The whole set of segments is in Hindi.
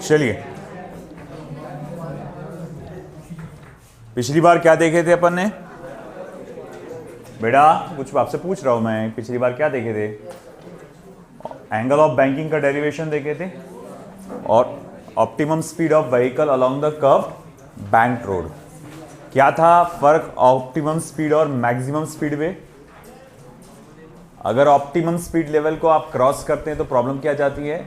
चलिए, पिछली बार क्या देखे थे अपन ने? बेटा कुछ आपसे पूछ रहा हूं मैं, पिछली बार क्या देखे थे? एंगल ऑफ बैंकिंग का डेरिवेशन देखे थे और optimum speed of vehicle along the curve banked road. क्या था फर्क ऑप्टिमम स्पीड और मैक्सिमम स्पीड में? अगर ऑप्टिमम स्पीड लेवल को आप क्रॉस करते हैं तो प्रॉब्लम क्या जाती है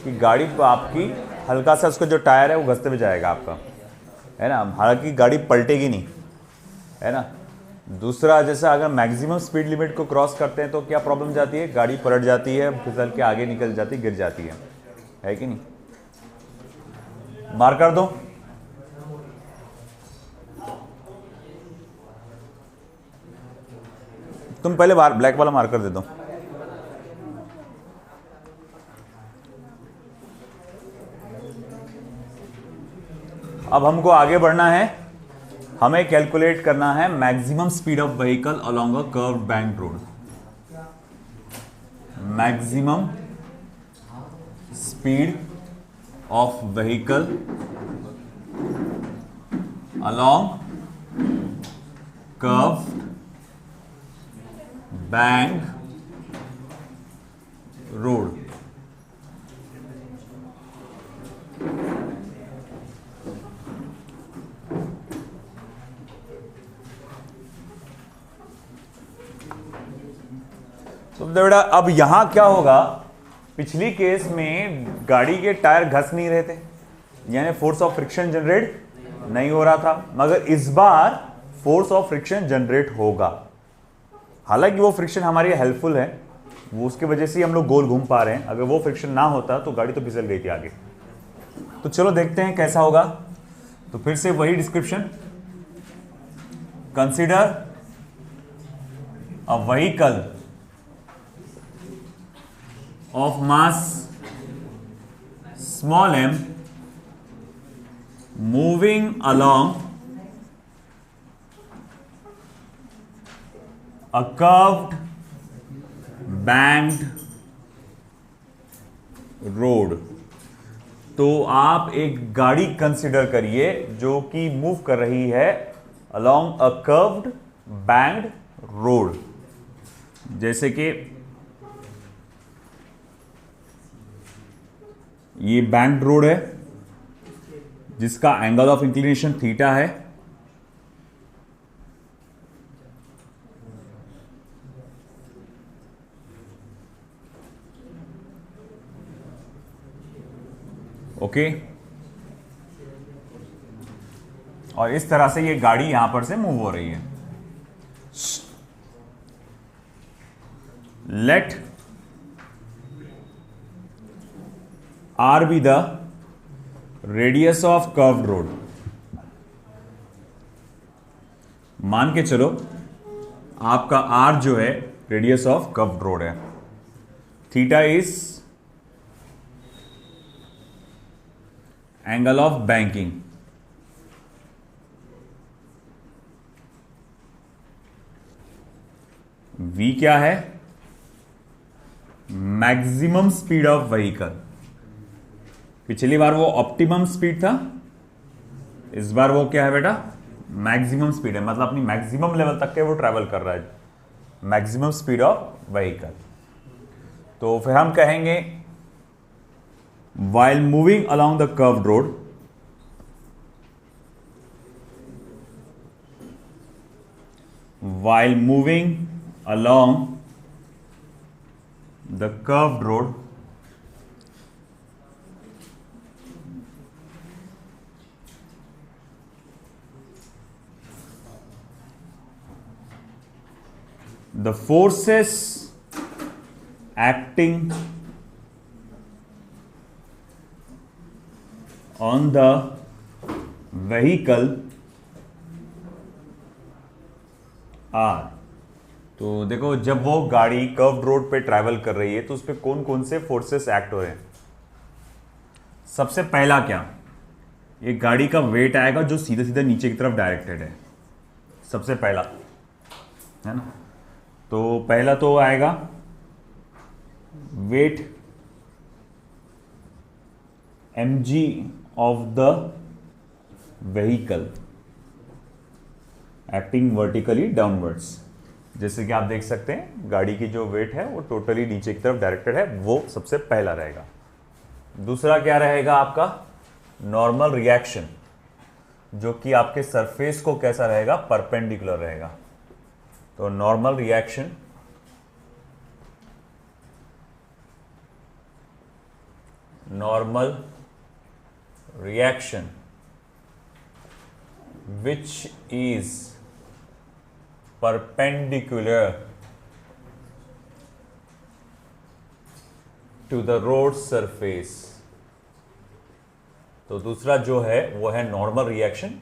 कि गाड़ी आपकी हल्का सा उसका जो टायर है वो घसते हुए जाएगा आपका, है ना, हालांकि गाड़ी पलटेगी नहीं, है ना। दूसरा, जैसा अगर मैक्सिमम स्पीड लिमिट को क्रॉस करते हैं तो क्या प्रॉब्लम जाती है? गाड़ी पलट जाती है, फिसल के आगे निकल जाती है, गिर जाती है कि नहीं? मार कर दो। तुम पहले ब्लैक वाला मार्कर दे दो। अब हमको आगे बढ़ना है, हमें कैलकुलेट करना है maximum speed of vehicle along a curve banked road. Maximum speed of vehicle along curve banked road. तो बेटा अब यहां क्या होगा, पिछली केस में गाड़ी के टायर घस नहीं रहे थे, यानी फोर्स ऑफ फ्रिक्शन जनरेट नहीं हो रहा था, मगर इस बार फोर्स ऑफ फ्रिक्शन जनरेट होगा। हालांकि वो फ्रिक्शन हमारे लिए हेल्पफुल है, वो उसके वजह से हम लोग गोल घूम पा रहे हैं। अगर वो फ्रिक्शन ना होता तो गाड़ी तो फिसल गई थी आगे। तो चलो देखते हैं कैसा होगा। तो फिर से वही description, consider a vehicle of mass small m moving along a curved banked road। तो आप एक गाड़ी कंसिडर करिए जो कि मूव कर रही है along a curved banked road। जैसे कि ये बैंक्ड रोड है जिसका एंगल ऑफ इंक्लिनेशन थीटा है, ओके। और इस तरह से ये गाड़ी यहां पर से मूव हो रही है। Let R be the radius of curved road। मान के चलो आपका R जो है रेडियस ऑफ कर्व्ड रोड है, theta is angle of banking, V क्या है? Maximum speed of vehicle. पिछली बार वो ऑप्टिमम स्पीड था, इस बार वो क्या है बेटा? मैक्सिमम स्पीड है, मतलब अपनी मैक्सिमम लेवल तक के वो ट्रैवल कर रहा है, मैक्सिमम स्पीड ऑफ व्हीकल। तो फिर हम कहेंगे while moving along the curved road, while moving along the curved road, the forces acting on the vehicle are। तो देखो, जब वो गाड़ी कर्व्ड रोड पे ट्रैवल कर रही है तो उस पर कौन कौन से फोर्सेस एक्ट हो रहे हैं? सबसे पहला क्या, एक गाड़ी का वेट आएगा जो सीधे सीधे नीचे की तरफ डायरेक्टेड है, सबसे पहला, है ना। तो पहला तो आएगा weight mg of the vehicle acting vertically downwards। जैसे कि आप देख सकते हैं गाड़ी की जो वेट है वो टोटली नीचे की तरफ डायरेक्टेड है, वो सबसे पहला रहेगा। दूसरा क्या रहेगा आपका नॉर्मल रिएक्शन, जो कि आपके सरफेस को कैसा रहेगा, परपेंडिकुलर रहेगा। तो normal reaction which is perpendicular to the road surface। तो दूसरा जो है वो है नॉर्मल रिएक्शन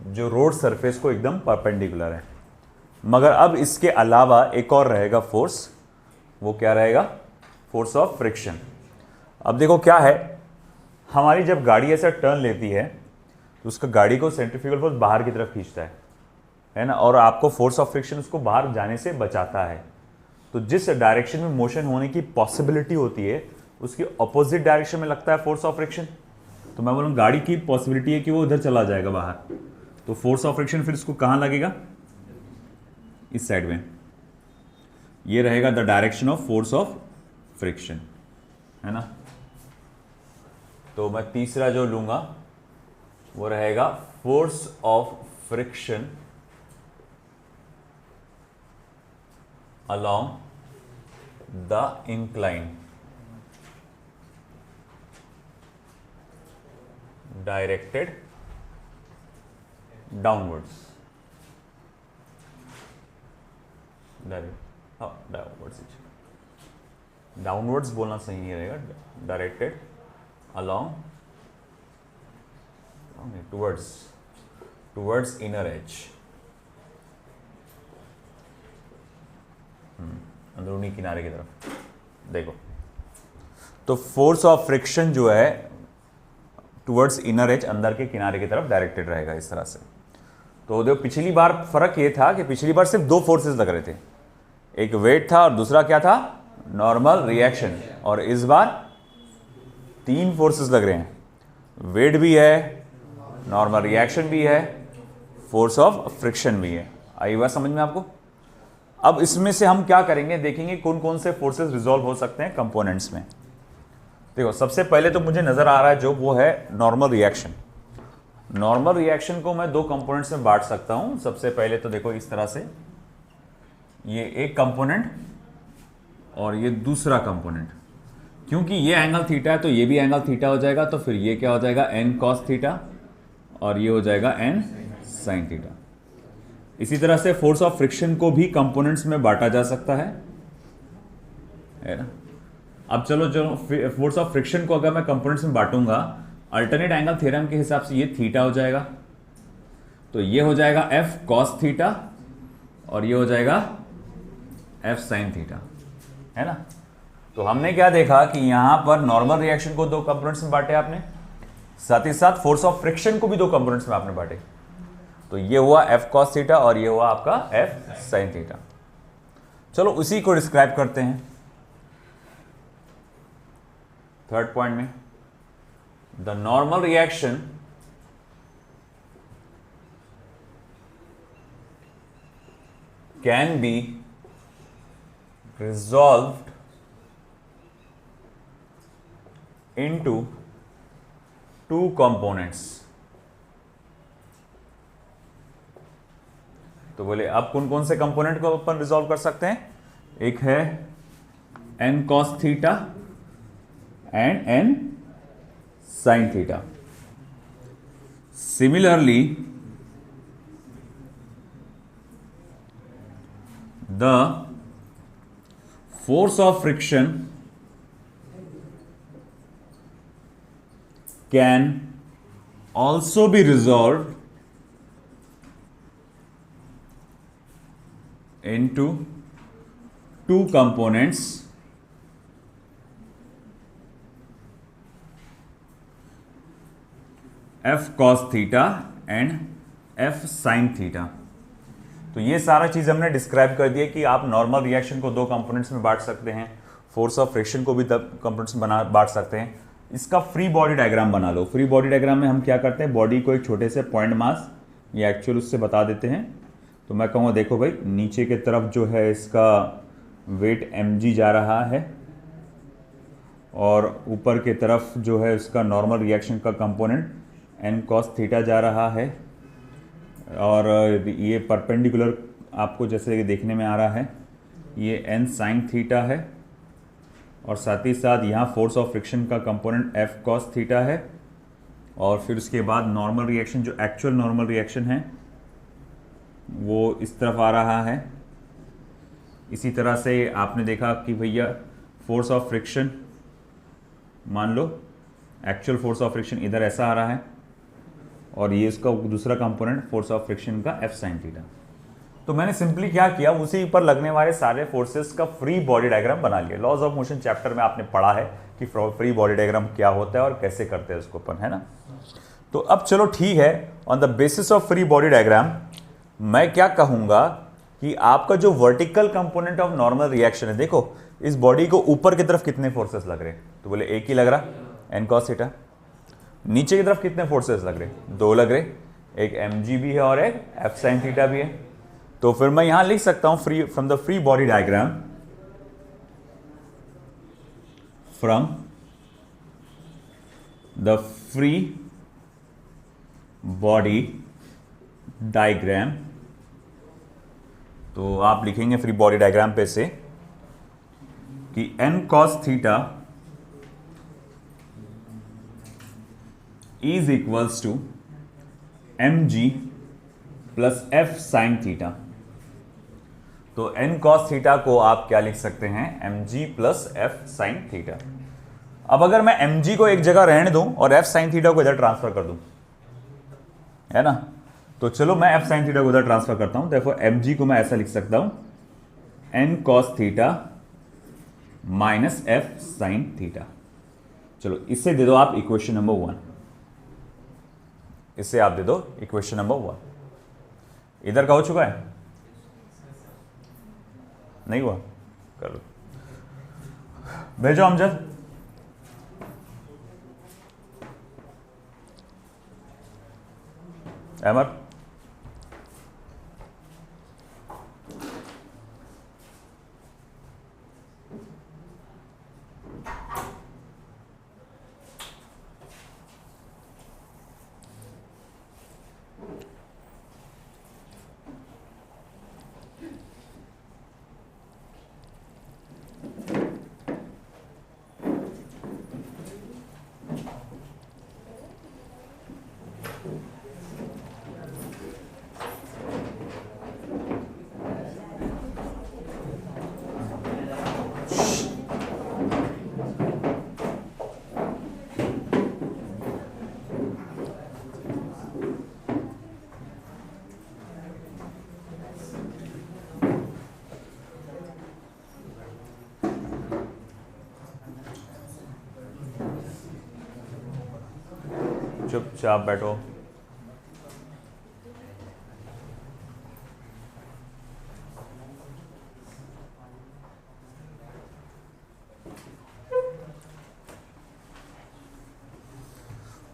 जो रोड सरफेस को एकदम परपेंडिकुलर है। मगर अब इसके अलावा एक और रहेगा फोर्स, वो क्या रहेगा, फोर्स ऑफ फ्रिक्शन। अब देखो क्या है, हमारी जब गाड़ी ऐसा टर्न लेती है तो उसका गाड़ी को सेंट्रीफ्यूगल फोर्स बाहर की तरफ खींचता है ना, और आपको फोर्स ऑफ फ्रिक्शन उसको बाहर जाने से बचाता है। तो जिस डायरेक्शन में मोशन होने की पॉसिबिलिटी होती है उसकी अपोजिट डायरेक्शन में लगता है फोर्स ऑफ फ्रिक्शन। तो मैं बोलूँ गाड़ी की पॉसिबिलिटी है कि वो उधर चला जाएगा बाहर, तो फोर्स ऑफ फ्रिक्शन फिर इसको कहाँ लगेगा, इस साइड में। ये रहेगा the direction of force of friction, है ना। तो मैं तीसरा जो लूंगा वो रहेगा force of friction along the incline directed downwards। Downwards बोलना सही नहीं रहेगा, directed along towards inner edge, अंदरूनी किनारे की तरफ। देखो तो फोर्स ऑफ फ्रिक्शन जो है टुवर्ड्स इनर एज, अंदर के किनारे की तरफ डायरेक्टेड रहेगा इस तरह से। तो देखो पिछली बार फर्क ये था कि पिछली बार सिर्फ दो फोर्सेस लग रहे थे, एक वेट था और दूसरा क्या था, नॉर्मल रिएक्शन। और इस बार तीन फोर्सेस लग रहे हैं, वेट भी है, नॉर्मल रिएक्शन भी है, फोर्स ऑफ फ्रिक्शन भी है। आई बात समझ में आपको। अब इसमें से हम क्या करेंगे, देखेंगे कौन कौन से फोर्सेस रिजॉल्व हो सकते हैं कंपोनेंट्स में। देखो सबसे पहले तो मुझे नजर आ रहा है जो वो है नॉर्मल रिएक्शन। नॉर्मल रिएक्शन को मैं दो कंपोनेंट्स में बांट सकता हूं। सबसे पहले तो देखो इस तरह से, ये एक कंपोनेंट और ये दूसरा कंपोनेंट। क्योंकि ये एंगल थीटा है तो ये भी एंगल थीटा हो जाएगा, तो फिर ये क्या हो जाएगा, एन कॉस थीटा, और ये हो जाएगा एन साइन थीटा। इसी तरह से फोर्स ऑफ फ्रिक्शन को भी कंपोनेंट्स में बांटा जा सकता है ना। अब चलो जो फोर्स ऑफ फ्रिक्शन को अगर मैं कंपोनेंट्स में बांटूंगा, अल्टरनेट एंगल थ्योरम के हिसाब से ये थीटा हो जाएगा, तो ये हो जाएगा एफ कॉस थीटा और ये हो जाएगा एफ साइन थीटा, है ना। तो हमने क्या देखा कि यहां पर नॉर्मल रिएक्शन को दो कंपोनेंट्स में बांटे आपने, साथ ही साथ फोर्स ऑफ फ्रिक्शन को भी दो कंपोनेंट्स में आपने बांटे। तो ये हुआ एफ कॉस थीटा और ये हुआ आपका एफ साइन थीटा। चलो उसी को डिस्क्राइब करते हैं थर्ड पॉइंट में। The normal reaction can be resolved into two components। तो बोले अब कौन कौन से कंपोनेंट को अपन रिजॉल्व कर सकते हैं, एक है n cos theta and n sine theta. Similarly the force of friction can also be resolved into two components, f cos theta and f sin theta। तो ये सारा चीज हमने डिस्क्राइब कर दिया कि आप नॉर्मल रिएक्शन को दो कंपोनेंट्स में बांट सकते हैं, फोर्स ऑफ फ्रिक्शन को भी कंपोनेंट्स में बांट सकते हैं। इसका फ्री बॉडी डायग्राम बना लो। फ्री बॉडी डायग्राम में हम क्या करते हैं, बॉडी को एक छोटे से पॉइंट मास या एक्चुअल उससे बता देते हैं। तो मैं कहूँगा देखो भाई, नीचे की तरफ जो है इसका वेट mg जा रहा है और ऊपर की तरफ जो है उसका नॉर्मल रिएक्शन का कंपोनेंट n cos थीटा जा रहा है। और ये परपेंडिकुलर आपको जैसे कि देखने में आ रहा है, ये n sin थीटा है और साथ ही साथ यहाँ फोर्स ऑफ फ्रिक्शन का कंपोनेंट f cos थीटा है। और फिर उसके बाद नॉर्मल रिएक्शन, जो एक्चुअल नॉर्मल रिएक्शन है वो इस तरफ आ रहा है। इसी तरह से आपने देखा कि भैया फोर्स ऑफ फ्रिक्शन, मान लो एक्चुअल फोर्स ऑफ फ्रिक्शन इधर ऐसा आ रहा है और ये इसका दूसरा कंपोनेंट फोर्स ऑफ फ्रिक्शन का f sin थीटा। तो मैंने सिंपली क्या किया, उसी पर लगने वाले सारे फोर्सेस का फ्री बॉडी डायग्राम बना लिया। लॉज ऑफ मोशन चैप्टर में आपने पढ़ा है कि फ्री बॉडी डायग्राम क्या होता है और कैसे करते हैं उसको अपन, है ना। तो अब चलो ठीक है, on the basis of free body diagram मैं क्या कहूंगा कि आपका जो vertical component of normal reaction है, देखो इस बॉडी को ऊपर की तरफ कितने फोर्सेस लग रहे हैं, तो बोले एक ही लग रहा, n cos थीटा। नीचे की तरफ कितने फोर्सेस लग रहे, दो लग रहे, एक mg भी है और एक f sin थीटा भी है। तो फिर मैं यहां लिख सकता हूं free from the free body diagram, from the free body diagram. तो आप लिखेंगे फ्री बॉडी डायग्राम पे से कि n cos theta is equals to mg plus f sin theta. तो n cos थीटा को आप क्या लिख सकते हैं, mg plus f sin theta. अब अगर मैं mg को एक जगह रहने दूं और f sin थीटा को इधर ट्रांसफर कर दूं, है ना, तो चलो मैं f sin थीटा को उधर ट्रांसफर करता हूं। देखो mg को मैं ऐसा लिख सकता हूं, n cos theta minus f sin theta. चलो इससे दे दो आप इक्वेशन नंबर 1, इससे आप दे दो इक्वेशन नंबर 1। इधर का हो चुका है, नहीं हुआ, कर लो, भेजो अमजद। अहमद, चुपचाप बैठो।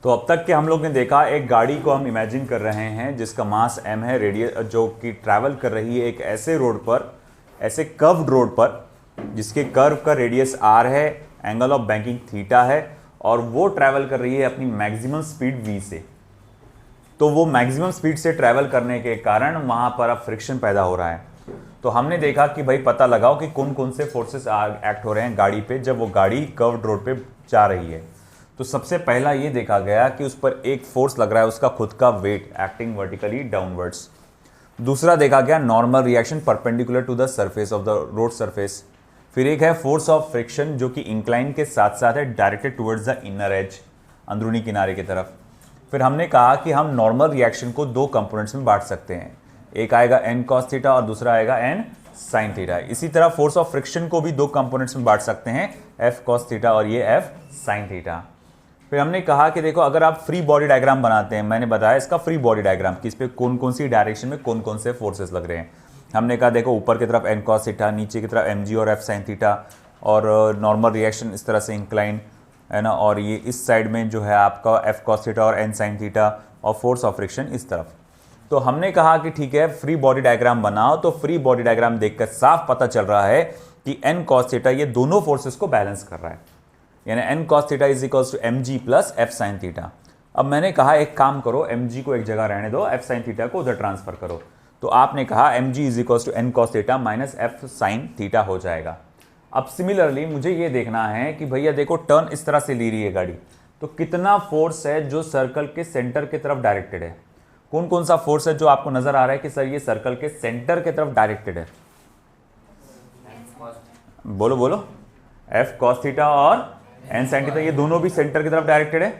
तो अब तक के हम लोग ने देखा, एक गाड़ी को हम इमेजिन कर रहे हैं जिसका मास m है, रेडियस जो कि ट्रैवल कर रही है एक ऐसे रोड पर, ऐसे कर्व्ड रोड पर जिसके कर्व का रेडियस r है, एंगल ऑफ बैंकिंग थीटा है और वो ट्रैवल कर रही है अपनी मैक्सिमम स्पीड v से। तो वो मैक्सिमम स्पीड से ट्रैवल करने के कारण वहां पर अब फ्रिक्शन पैदा हो रहा है। तो हमने देखा कि भाई पता लगाओ कि कौन कौन से फोर्सेस एक्ट हो रहे हैं गाड़ी पे जब वो गाड़ी कर्व्ड रोड पे जा रही है। तो सबसे पहला ये देखा गया कि उस पर एक फोर्स लग रहा है, उसका खुद का वेट एक्टिंग वर्टिकली डाउनवर्ड्स। दूसरा देखा गया normal reaction perpendicular to the surface of the road surface. फिर एक है फोर्स ऑफ फ्रिक्शन जो कि इंक्लाइन के साथ साथ है directed towards the inner as, अंदरूनी किनारे की तरफ। फिर हमने कहा कि हम नॉर्मल रिएक्शन को दो कंपोनेंट्स में बांट सकते हैं, एक आएगा n cos थीटा और दूसरा आएगा n sin थीटा। इसी तरह फोर्स ऑफ फ्रिक्शन को भी दो कंपोनेंट्स में बांट सकते हैं, f cos थीटा और ये f sin थीटा। फिर हमने कहा कि देखो अगर आप फ्री बॉडी डायग्राम बनाते हैं, मैंने बताया इसका फ्री बॉडी डायग्राम कि इस पे कौन कौन सी डायरेक्शन में कौन कौन से फोर्सेस लग रहे हैं। हमने कहा देखो ऊपर की तरफ n cos थीटा, नीचे की तरफ mg और f sin थीटा और नॉर्मल रिएक्शन इस तरह से इंक्लाइन। है ना, और ये इस साइड में जो है आपका एफ कॉस थीटा और एन साइन थीटा और फोर्स ऑफ फ्रिक्शन इस तरफ। तो हमने कहा कि ठीक है फ्री बॉडी डायग्राम बनाओ, तो फ्री बॉडी डायग्राम देखकर साफ पता चल रहा है कि एन कॉस थीटा ये दोनों फोर्सेस को बैलेंस कर रहा है, यानी n cos theta is equals to m g plus f sine theta. अब मैंने कहा एक काम करो, एम जी को एक जगह रहने दो, एफ साइन थीटा को उधर ट्रांसफर करो। तो आपने कहा m g is equals to n cos theta minus f sine theta हो जाएगा। अब सिमिलरली मुझे ये देखना है कि भैया देखो टर्न इस तरह से ले रही है गाड़ी, तो कितना फोर्स है जो सर्कल के सेंटर की तरफ डायरेक्टेड है। कौन कौन सा फोर्स है जो आपको नजर आ रहा है कि सर ये सर्कल के सेंटर की तरफ डायरेक्टेड है? बोलो बोलो। एफ कॉस थीटा और एन साइन थीटा ये दोनों भी सेंटर की तरफ डायरेक्टेड है।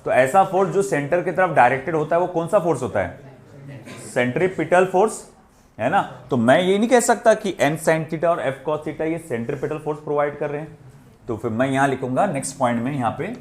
तो ऐसा फोर्स जो सेंटर की तरफ डायरेक्टेड होता है वो कौन सा फोर्स होता है? सेंट्रीपिटल फोर्स, है ना। तो मैं ये नहीं कह सकता कि एन साइन थीटा और एफ कॉस थीटा ये सेंट्रीपिटल फोर्स प्रोवाइड कर रहे हैं। तो फिर मैं यहां लिखूंगा नेक्स्ट पॉइंट में, यहां पे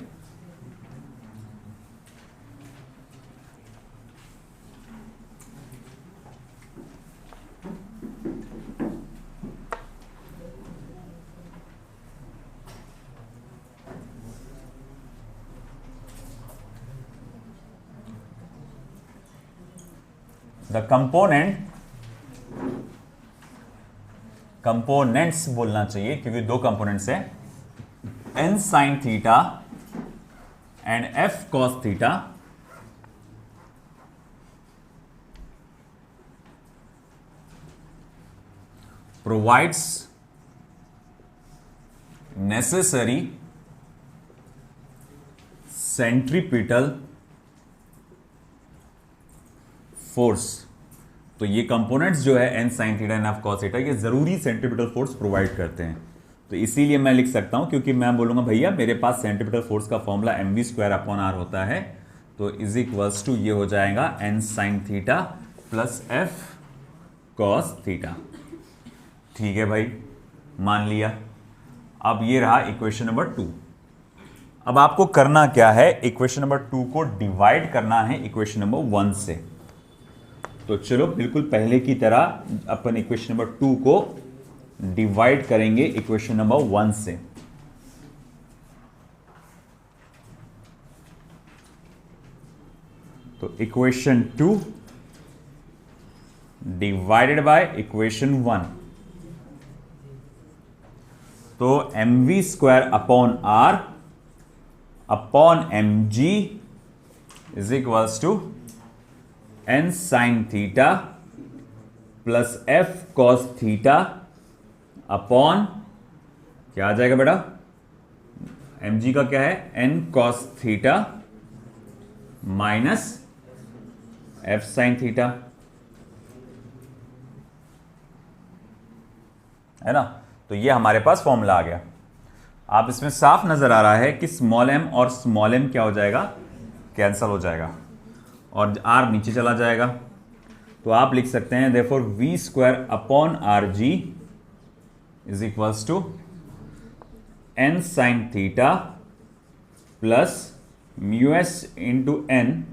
द कंपोनेंट्स बोलना चाहिए क्योंकि दो कंपोनेंट्स है, n sine theta and f cos theta provides necessary centripetal force. तो ये कंपोनेंट्स जो है n sine theta and f cos theta ये जरूरी सेंट्रीपिटल फोर्स प्रोवाइड करते हैं। तो इसीलिए मैं लिख सकता हूं, क्योंकि मैं बोलूंगा भैया मेरे पास सेंट्रीपिटल फोर्स का formula m v square upon r होता है, तो इज इक्वल्स टू ये हो जाएगा n sine theta plus f cos theta. ठीक है भाई, मान लिया। अब ये रहा इक्वेशन नंबर 2। अब आपको करना क्या है, इक्वेशन नंबर 2 को डिवाइड करना है इक्वेशन नंबर 1 से। तो चलो बिल्कुल पहले की तरह अपन इक्वेशन नंबर 2 को डिवाइड करेंगे इक्वेशन नंबर 1 से। तो इक्वेशन 2 डिवाइडेड बाय इक्वेशन 1, तो m v square upon r upon m g is equals to n sine theta plus f cos theta upon क्या आ जाएगा बेटा, एम जी का क्या है, n cos theta minus f sine theta, है ना। तो ये हमारे पास फॉर्मूला आ गया। आप इसमें साफ नजर आ रहा है कि स्मॉल एम और स्मॉल एम क्या हो जाएगा, कैंसल हो जाएगा और आर नीचे चला जाएगा। तो आप लिख सकते हैं therefore we square upon R G is equals to n sine theta plus mu s into n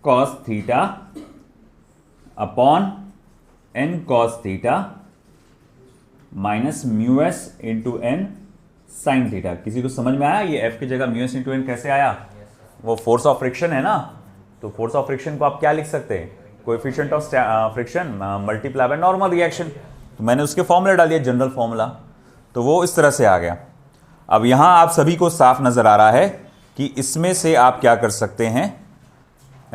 cos theta upon n cos theta minus mu s into n sine theta. किसी को समझ में आया ये एफ की जगह म्यू एस इंटू एन कैसे आया? वो फोर्स ऑफ फ्रिक्शन है ना। तो फोर्स ऑफ फ्रिक्शन को आप क्या लिख सकते हैं, coefficient of friction multiply by normal reaction. तो मैंने उसके फॉर्मूला डाल दिया, जनरल फॉर्मूला, तो वो इस तरह से आ गया। अब यहां आप सभी को साफ नजर आ रहा है कि इसमें से आप क्या कर सकते हैं,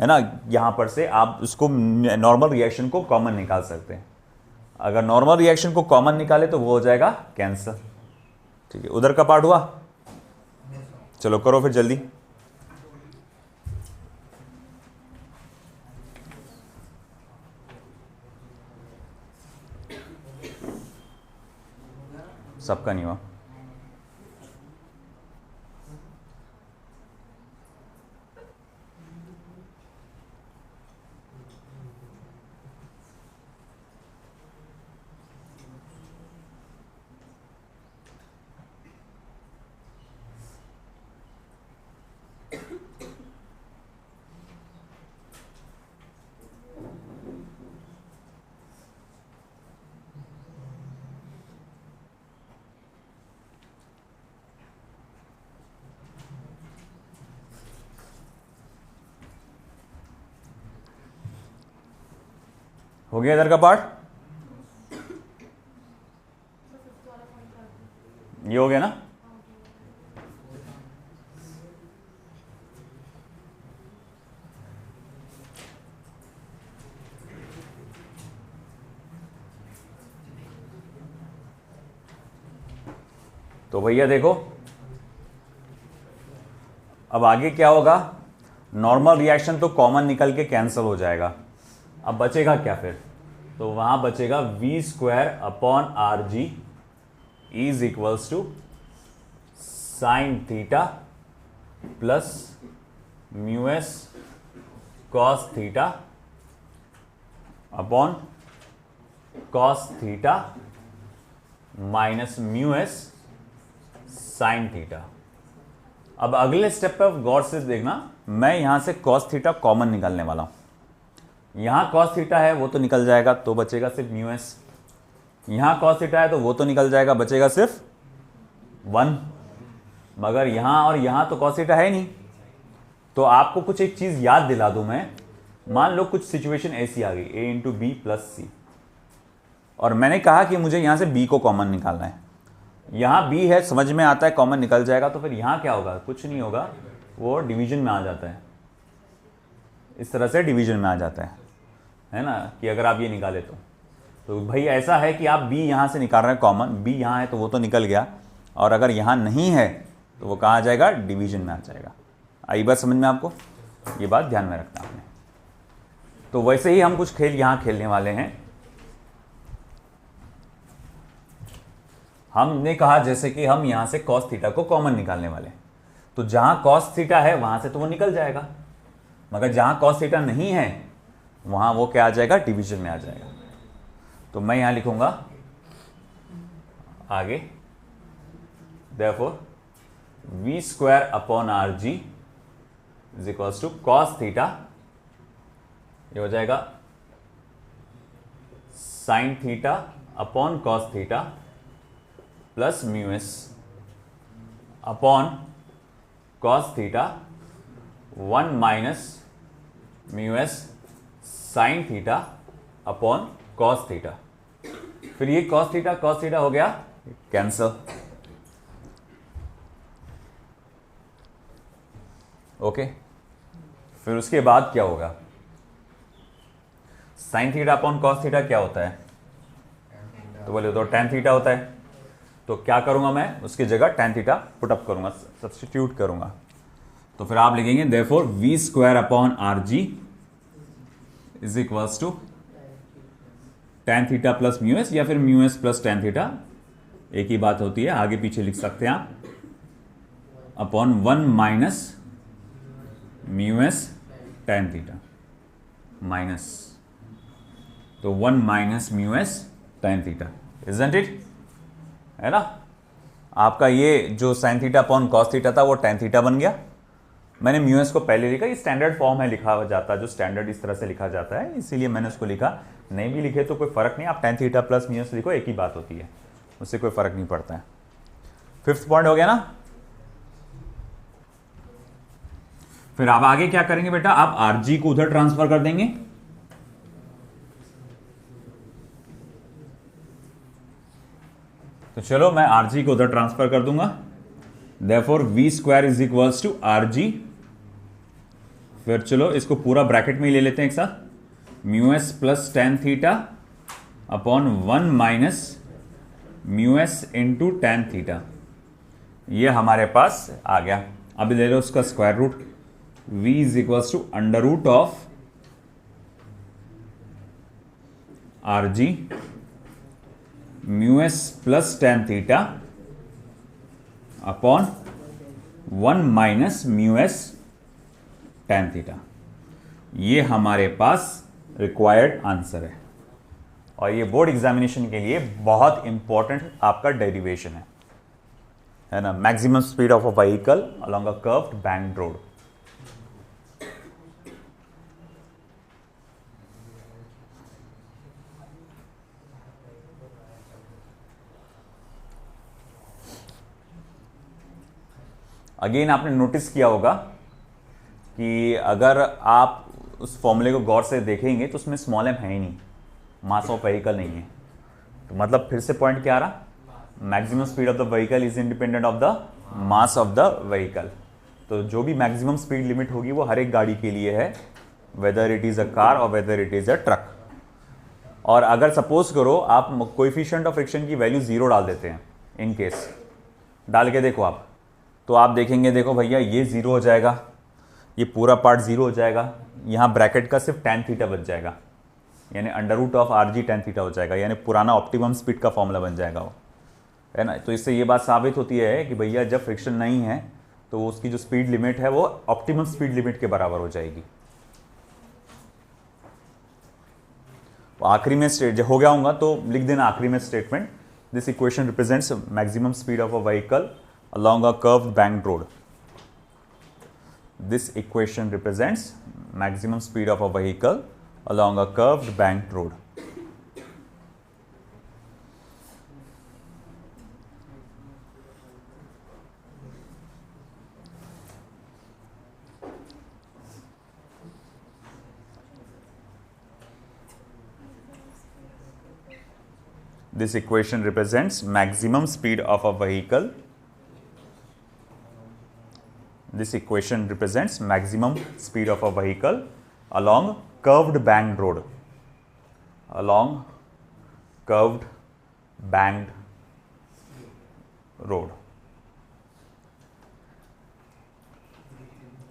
है ना, यहां पर से आप उसको नॉर्मल रिएक्शन को कॉमन निकाल सकते हैं। अगर नॉर्मल रिएक्शन को कॉमन निकाले तो वो हो जाएगा कैंसर। ठीक है, उधर का पार्ट हुआ, चलो करो फिर जल्दी। सबका नहीं हुआ। हो गया इधर का पार्ट, ये हो गया ना। तो भैया देखो अब आगे क्या होगा, नॉर्मल रिएक्शन तो कॉमन निकल के कैंसिल हो जाएगा। अब बचेगा क्या फिर, तो वहां बचेगा v square upon R G is equals to sine theta plus mu s cos theta upon cos theta minus mu S sine theta. अब अगले स्टेप पर गौर से देखना, मैं यहां से कॉस थीटा कॉमन निकालने वाला हूं। यहां कॉस थीटा है वो तो निकल जाएगा, तो बचेगा सिर्फ म्यू एस। यहां कॉस थीटा है तो वो तो निकल जाएगा, बचेगा सिर्फ 1। मगर यहां और यहां तो कॉस थीटा है नहीं। तो आपको कुछ एक चीज याद दिला दूं मैं, मान लो कुछ सिचुएशन ऐसी आ गई a इंटू बी प्लस सी, और मैंने कहा कि मुझे यहां से b को कॉमन निकालना है। यहां b है, समझ में आता है, कॉमन निकल जाएगा। तो फिर यहां क्या होगा, कुछ नहीं होगा, वो डिवीजन में आ जाता है। इस तरह से डिवीजन में आ जाता है ना, कि अगर आप ये निकाले तो भाई ऐसा है कि आप b यहां से निकाल रहे हैं कॉमन, b यहां है तो वो तो निकल गया, और अगर यहां नहीं है तो वो कहाँ आ जाएगा, डिवीजन में आ जाएगा। आई बात समझ में आपको, ये बात ध्यान में रखना आपने। तो वैसे ही हम कुछ खेल यहां खेलने वाले हैं। हमने कहा जैसे कि हम यहां से cos थीटा को कॉमन निकालने वाले हैं, तो जहां cos थीटा है वहां से तो वो निकल जाएगा, मगर जहां cos थीटा नहीं है वहां वो क्या आ जाएगा, डिवीजन में आ जाएगा। तो मैं यहां लिखूंगा आगे, therefore v square upon R G is equals to cos theta, ये हो जाएगा sin थीटा अपॉन cos theta plus mu S upon cos theta 1 minus mu S sine theta upon cos theta. फिर ये कॉस थीटा हो गया कैंसल। ओके, फिर उसके बाद क्या होगा, sign theta upon cos theta क्या होता है, तो बोले तो टेन थीटा होता है। तो क्या करूंगा मैं, उसकी जगह टेन थीटा पुटअप करूंगा, सब्स्टिट्यूट करूंगा। तो फिर आप लिखेंगे therefore we square upon R G is equals to tan theta plus mu S, या फिर mu s plus tan theta, एक ही बात होती है, आगे पीछे लिख सकते हैं आप, upon 1 minus mu S tan theta minus, तो 1 minus mu S tan theta, isn't it, है ना। आपका ये जो sign theta upon cos theta था वो टेन थीटा बन गया। मैंने म्यू एस को पहले लिखा, ये स्टैंडर्ड फॉर्म है लिखा जाता है, जो स्टैंडर्ड इस तरह से लिखा जाता है, इसीलिए मैंने उसको लिखा। नहीं भी लिखे तो कोई फर्क नहीं, आप ten theta plus mu S लिखो, एक ही बात होती है, उससे कोई फर्क नहीं पड़ता है। फिफ्थ पॉइंट हो गया ना। फिर आप आगे क्या करेंगे बेटा, आप आर जी को उधर ट्रांसफर कर देंगे, तो चलो मैं आर जी को उधर ट्रांसफर कर दूंगा। Therefore we square is equals to r g, फिर चलो इसको पूरा ब्रैकेट में ही ले लेते हैं एक साथ, mu s plus tan theta upon 1 minus mu s into tan theta, ये हमारे पास आ गया। अभी ले लो उसका square root, v is equals to under root of are g mu s plus tan theta upon 1 minus mu S tan theta, ये हमारे पास रिक्वायर्ड आंसर है। और ये बोर्ड एग्जामिनेशन के लिए बहुत इंपॉर्टेंट आपका डेरिवेशन है ना। Maximum speed of a vehicle along a curved banked road. Again आपने नोटिस किया होगा कि अगर आप उस फॉर्मूले को गौर से देखेंगे तो उसमें स्मॉल एम है ही नहीं, मास ऑफ व्हीकल नहीं है। तो मतलब फिर से पॉइंट क्या आ रहा, maximum speed of the vehicle is independent of the mass of the vehicle. तो जो भी मैक्सिमम स्पीड लिमिट होगी वो हर एक गाड़ी के लिए है, whether it is a car और whether it is a truck. और अगर सपोज करो आप कोएफिशिएंट ऑफ फ्रिक्शन की वैल्यू 0 डाल देते हैं, इन केस डाल के देखो आप, तो आप देखेंगे, देखो भैया ये 0 हो जाएगा, ये पूरा पार्ट 0 हो जाएगा, यहाँ ब्रैकेट का सिर्फ tan थीटा बच जाएगा, यानी √RG tan थीटा हो जाएगा, यानी पुराना ऑप्टिमम स्पीड का फॉर्मूला बन जाएगा वो, है ना। तो इससे ये बात साबित होती है कि भैया जब फ्रिक्शन नहीं है तो उसकी जो स्पीड लिमिट है वो ऑप्टिमम स्पीड लिमिट के बराबर हो जाएगी। तो आखिरी में जब हो गया होगा तो लिख देना आखिरी में statement, this equation represents maximum speed of a vehicle along a curved banked road. This equation represents maximum speed of a vehicle along a curved banked road. This equation represents maximum speed of a vehicle. This equation represents maximum speed of a vehicle along curved banked road. Along curved banked road,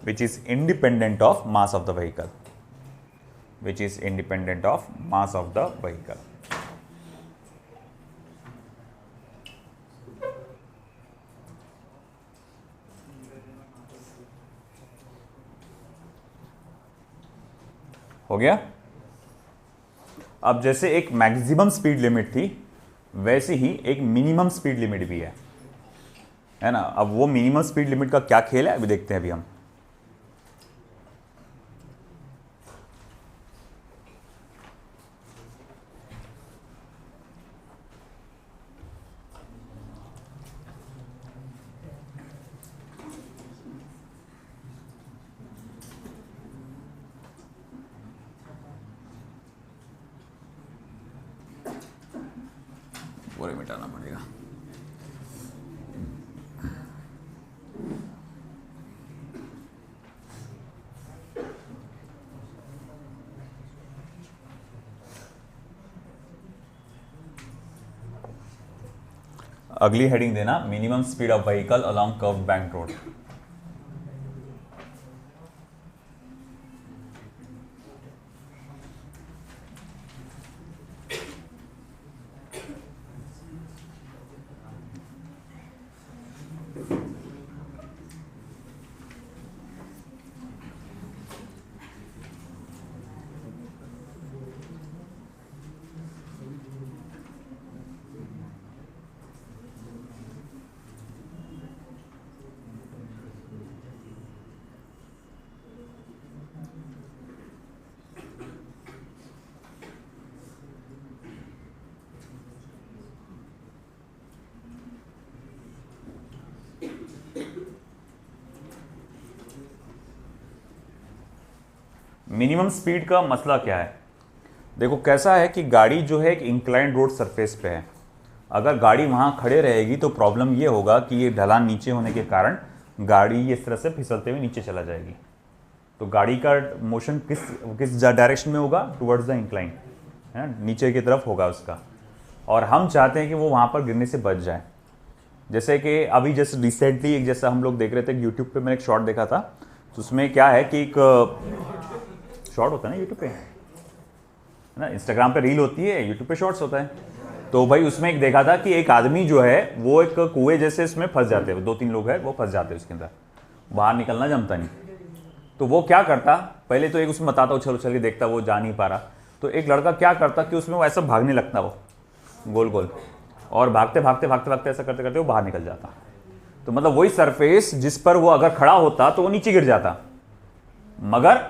which is independent of mass of the vehicle. Which is independent of mass of the vehicle. हो गया। अब जैसे एक मैक्सिमम स्पीड लिमिट थी वैसे ही एक मिनिमम स्पीड लिमिट भी है ना। अब वो मिनिमम स्पीड लिमिट का क्या खेल है अभी देखते हैं अभी हम। पूरे मिटाना पड़ेगा। अगली हेडिंग देना minimum speed of vehicle along curved bank road. Minimum speed का मसला क्या है, देखो कैसा है कि गाड़ी जो है एक इंक्लाइन रोड सरफेस पे है। अगर गाड़ी वहां खड़े रहेगी तो प्रॉब्लम ये होगा कि ये ढलान नीचे होने के कारण गाड़ी इस तरह से फिसलते हुए नीचे चला जाएगी। तो गाड़ी का मोशन किस डायरेक्शन में होगा, टुवर्ड्स द इंक्लाइन, है ना, नीचे की तरफ होगा उसका। और हम चाहते हैं कि वो वहाँ पर गिरने से बच जाए। जैसे कि अभी जैसे रिसेंटली एक जैसा हम लोग देख रहे थे यूट्यूब पे, मैंने एक शॉर्ट देखा था, तो उसमें क्या है कि एक शॉर्ट होता है ना यूट्यूब पे, है ना, इंस्टाग्राम पे रील होती है, यूट्यूब पे शॉर्ट्स होता है। तो भाई उसमें एक देखा था कि एक आदमी जो है वो एक कुएं जैसे इसमें फंस जाते हैं, 2-3 लोग हैं वो फंस जाते हैं उसके अंदर, बाहर निकलना जमता नहीं। तो वो क्या करता, पहले तो एक उसमें बताता हूँ, चलो चल के देखता, वो जा नहीं पा रहा, तो एक लड़का क्या करता कि उसमें वो ऐसा भागने लगता, वो गोल गोल, और भागते भागते भागते भागते ऐसा करते करते वो बाहर निकल जाता। तो मतलब वही सरफेस जिस पर वो अगर खड़ा होता तो वो नीचे गिर जाता, मगर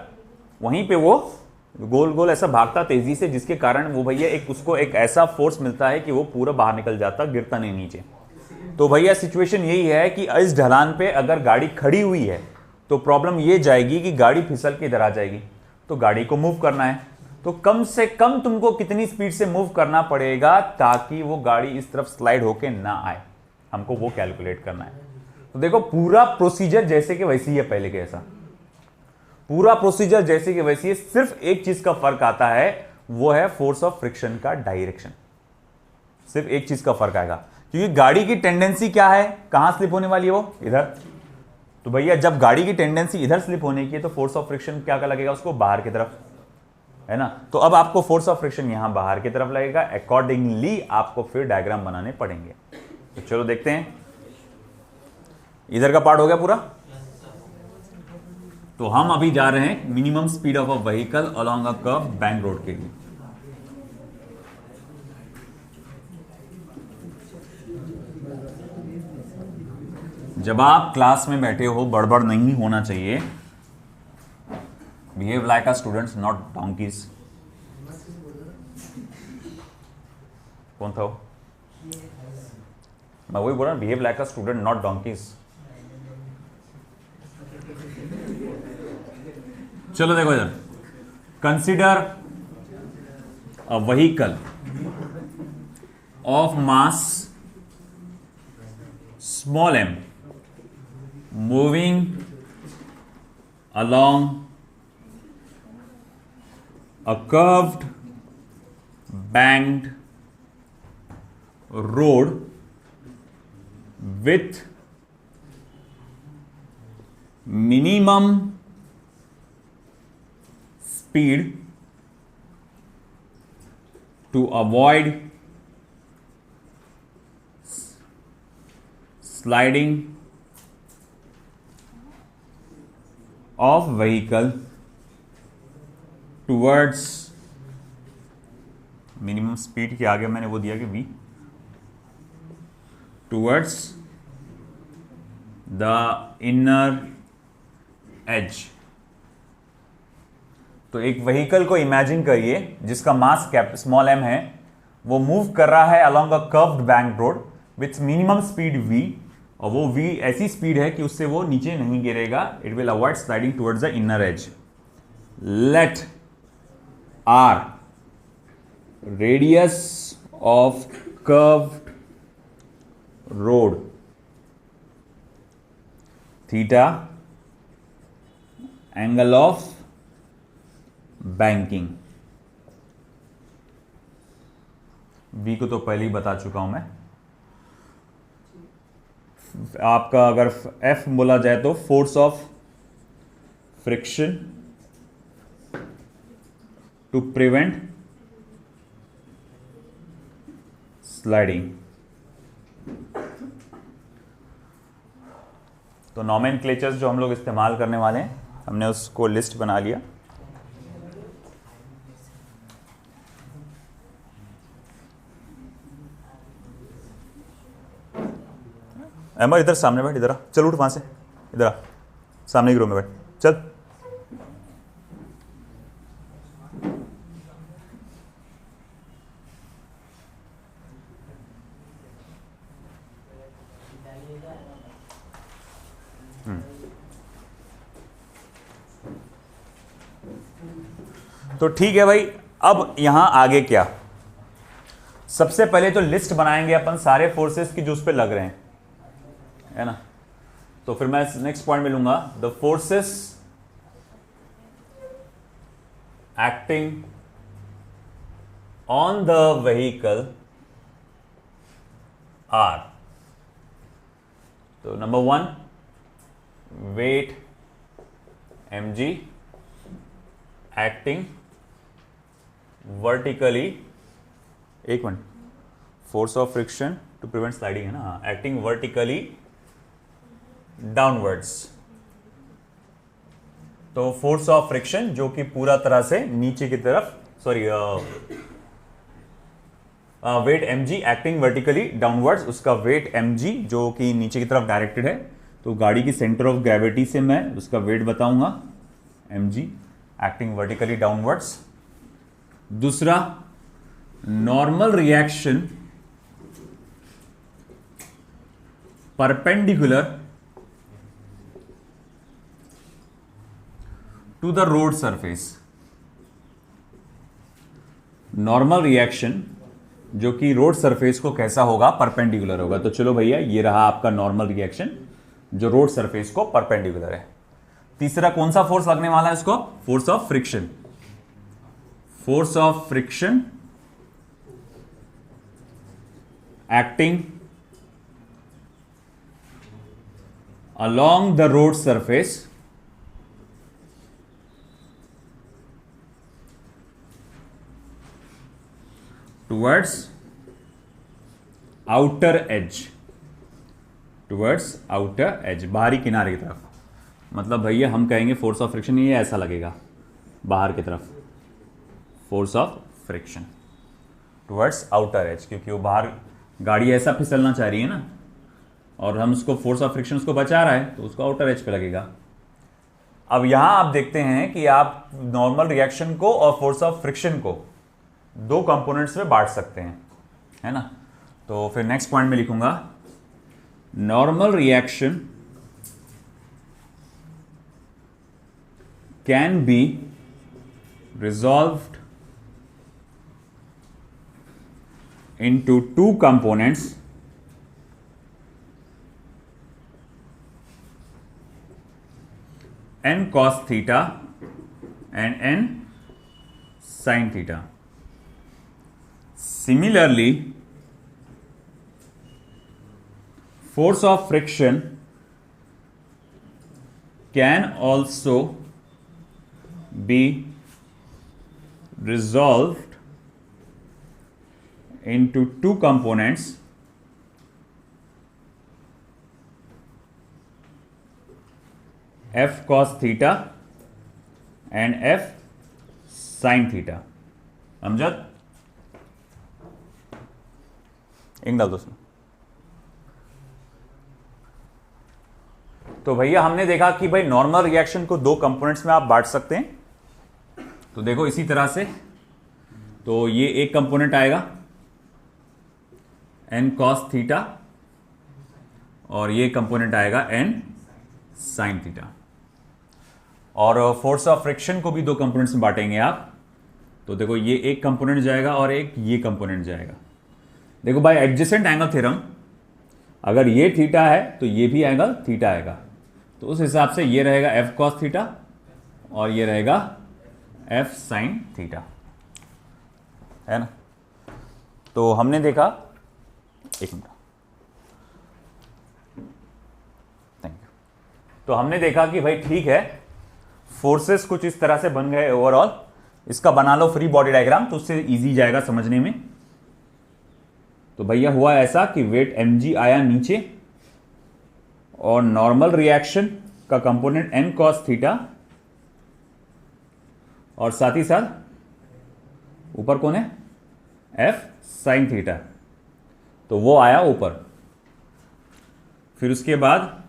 वहीं पे वो गोल गोल ऐसा भागता तेजी से, जिसके कारण वो भैया एक उसको एक ऐसा फोर्स मिलता है कि वो पूरा बाहर निकल जाता, गिरता नहीं नीचे। तो भैया सिचुएशन यही है कि इस ढलान पे अगर गाड़ी खड़ी हुई है तो प्रॉब्लम ये जाएगी कि गाड़ी फिसल के इधर आ जाएगी, तो गाड़ी को मूव करना है। तो कम से कम तुमको कितनी स्पीड से मूव करना पड़ेगा ताकि वो गाड़ी इस तरफ स्लाइड होके ना आए, हमको वो कैलकुलेट करना है। तो देखो पूरा प्रोसीजर जैसे कि वैसी ही है पहले के ऐसा, पूरा प्रोसीजर जैसे कि वैसी है, सिर्फ एक चीज का फर्क आता है, वो है फोर्स ऑफ फ्रिक्शन का डायरेक्शन। सिर्फ एक चीज का फर्क आएगा, क्योंकि गाड़ी की टेंडेंसी क्या है, कहां स्लिप होने वाली है वो, इधर। तो भैया जब गाड़ी की टेंडेंसी इधर स्लिप होने की है तो फोर्स ऑफ फ्रिक्शन क्या का लगेगा उसको, बाहर की तरफ, है ना। तो अब आपको फोर्स ऑफ फ्रिक्शन यहां बाहर की तरफ लगेगा, अकॉर्डिंगली आपको फिर डायग्राम बनाने पड़ेंगे। तो चलो देखते हैं, इधर का पार्ट हो गया पूरा। तो हम अभी जा रहे हैं minimum speed of a vehicle along a curve bank road के लिए। जब आप क्लास में बैठे हो बड़बड़ नहीं होना चाहिए, behave like a students not donkey's. कौन था वो, मैं वही बोल रहा हूं, behave like a student not donkey's. चलो देखो इधर, consider a vehicle of mass small m moving along a curved banked road with minimum speed to avoid sliding of vehicle towards minimum speed के आगे मैंने वो दिया कि v towards the inner edge। तो एक व्हीकल को इमेजिन करिए जिसका मास कैप स्मॉल m है, वो मूव कर रहा है along a curved bank road with minimum speed v, और वो v ऐसी स्पीड है कि उससे वो नीचे नहीं गिरेगा, it will avoid sliding towards the inner edge. Let r radius of curved road theta angle of banking. v को तो पहले ही बता चुका हूं मैं, आपका अगर F बोला जाए तो force of friction to prevent sliding. तो नॉमेनक्लेचर्स जो हम लोग इस्तेमाल करने वाले हैं, हमने उसको लिस्ट बना लिया। अमर इधर सामने बैठ, इधर आ, चल उठ वहां से, इधर आ, सामने की रो में बैठ, चल। तो ठीक है भाई, अब यहां आगे क्या, सबसे पहले तो लिस्ट बनाएंगे अपन सारे फोर्सेस की जो उस पर लग रहे हैं, है ना। तो फिर मैं नेक्स्ट पॉइंट में लूंगा the forces acting on the vehicle are. तो नंबर 1 वेट mg एक्टिंग वर्टिकली, एक minute, force of friction to prevent sliding है ना, एक्टिंग वर्टिकली डाउनवर्ड्स। तो फोर्स ऑफ फ्रिक्शन जो कि पूरा तरह से नीचे की तरफ, sorry weight mg acting vertically downwards, उसका वेट mg जो कि नीचे की तरफ डायरेक्टेड है। तो गाड़ी की सेंटर ऑफ ग्रेविटी से मैं उसका वेट बताऊंगा, mg एक्टिंग वर्टिकली डाउनवर्ड्स। दूसरा normal reaction perpendicular to the road surface. Normal reaction जो कि रोड सरफेस को कैसा होगा, परपेंडिकुलर होगा। तो चलो भैया, ये रहा आपका नॉर्मल रिएक्शन जो रोड सरफेस को परपेंडिकुलर है। तीसरा कौन सा फोर्स लगने वाला है इसको? Force of friction. Force of friction acting along the road surface towards outer edge, towards outer edge, बाहरी किनारे की तरफ। मतलब भैया हम कहेंगे फोर्स ऑफ फ्रिक्शन ये ऐसा लगेगा बाहर की तरफ, force of friction towards outer as, क्योंकि वो बाहर गाड़ी ऐसा फिसलना चाह रही है ना, और हम उसको फोर्स ऑफ फ्रिक्शन उसको बचा रहा है, तो उसको आउटर एज पे लगेगा। अब यहां आप देखते हैं कि आप नॉर्मल रिएक्शन को और फोर्स ऑफ फ्रिक्शन को दो कंपोनेंट्स में बांट सकते हैं, है ना। तो फिर नेक्स्ट पॉइंट में लिखूंगा, normal reaction can be resolved into two components n cos theta and n sin theta. Similarly, force of friction can also be resolved into two components f cos theta and f sin theta। Amjad ink डाल दो उसमें। तो भैया हमने देखा कि भाई नॉर्मल रिएक्शन को दो कंपोनेंट्स में आप बांट सकते हैं। तो देखो इसी तरह से, तो ये एक कंपोनेंट आएगा n cos थीटा और ये कंपोनेंट आएगा n sin थीटा। और फोर्स ऑफ फ्रिक्शन को भी दो कंपोनेंट्स में बांटेंगे आप। तो देखो ये एक कंपोनेंट जाएगा और एक ये कंपोनेंट जाएगा। देखो बाय एडजेसेंट एंगल थ्योरम, अगर ये थीटा है तो ये भी एंगल थीटा आएगा, तो उस हिसाब से ये रहेगा f cos थीटा और ये रहेगा f sin थीटा, है ना। तो हमने देखा, एक मिनट, थैंक यू। तो हमने देखा कि भाई ठीक है, फोर्सेस कुछ इस तरह से बन गए ओवरऑल। इसका बना लो फ्री बॉडी डायग्राम, तो उससे इजी जाएगा समझने में। तो भैया हुआ ऐसा कि वेट mg आया नीचे और नॉर्मल रिएक्शन का कंपोनेंट n cos थीटा और साथ ही साथ ऊपर कौन है, f sin थीटा, तो वो आया ऊपर। फिर उसके बाद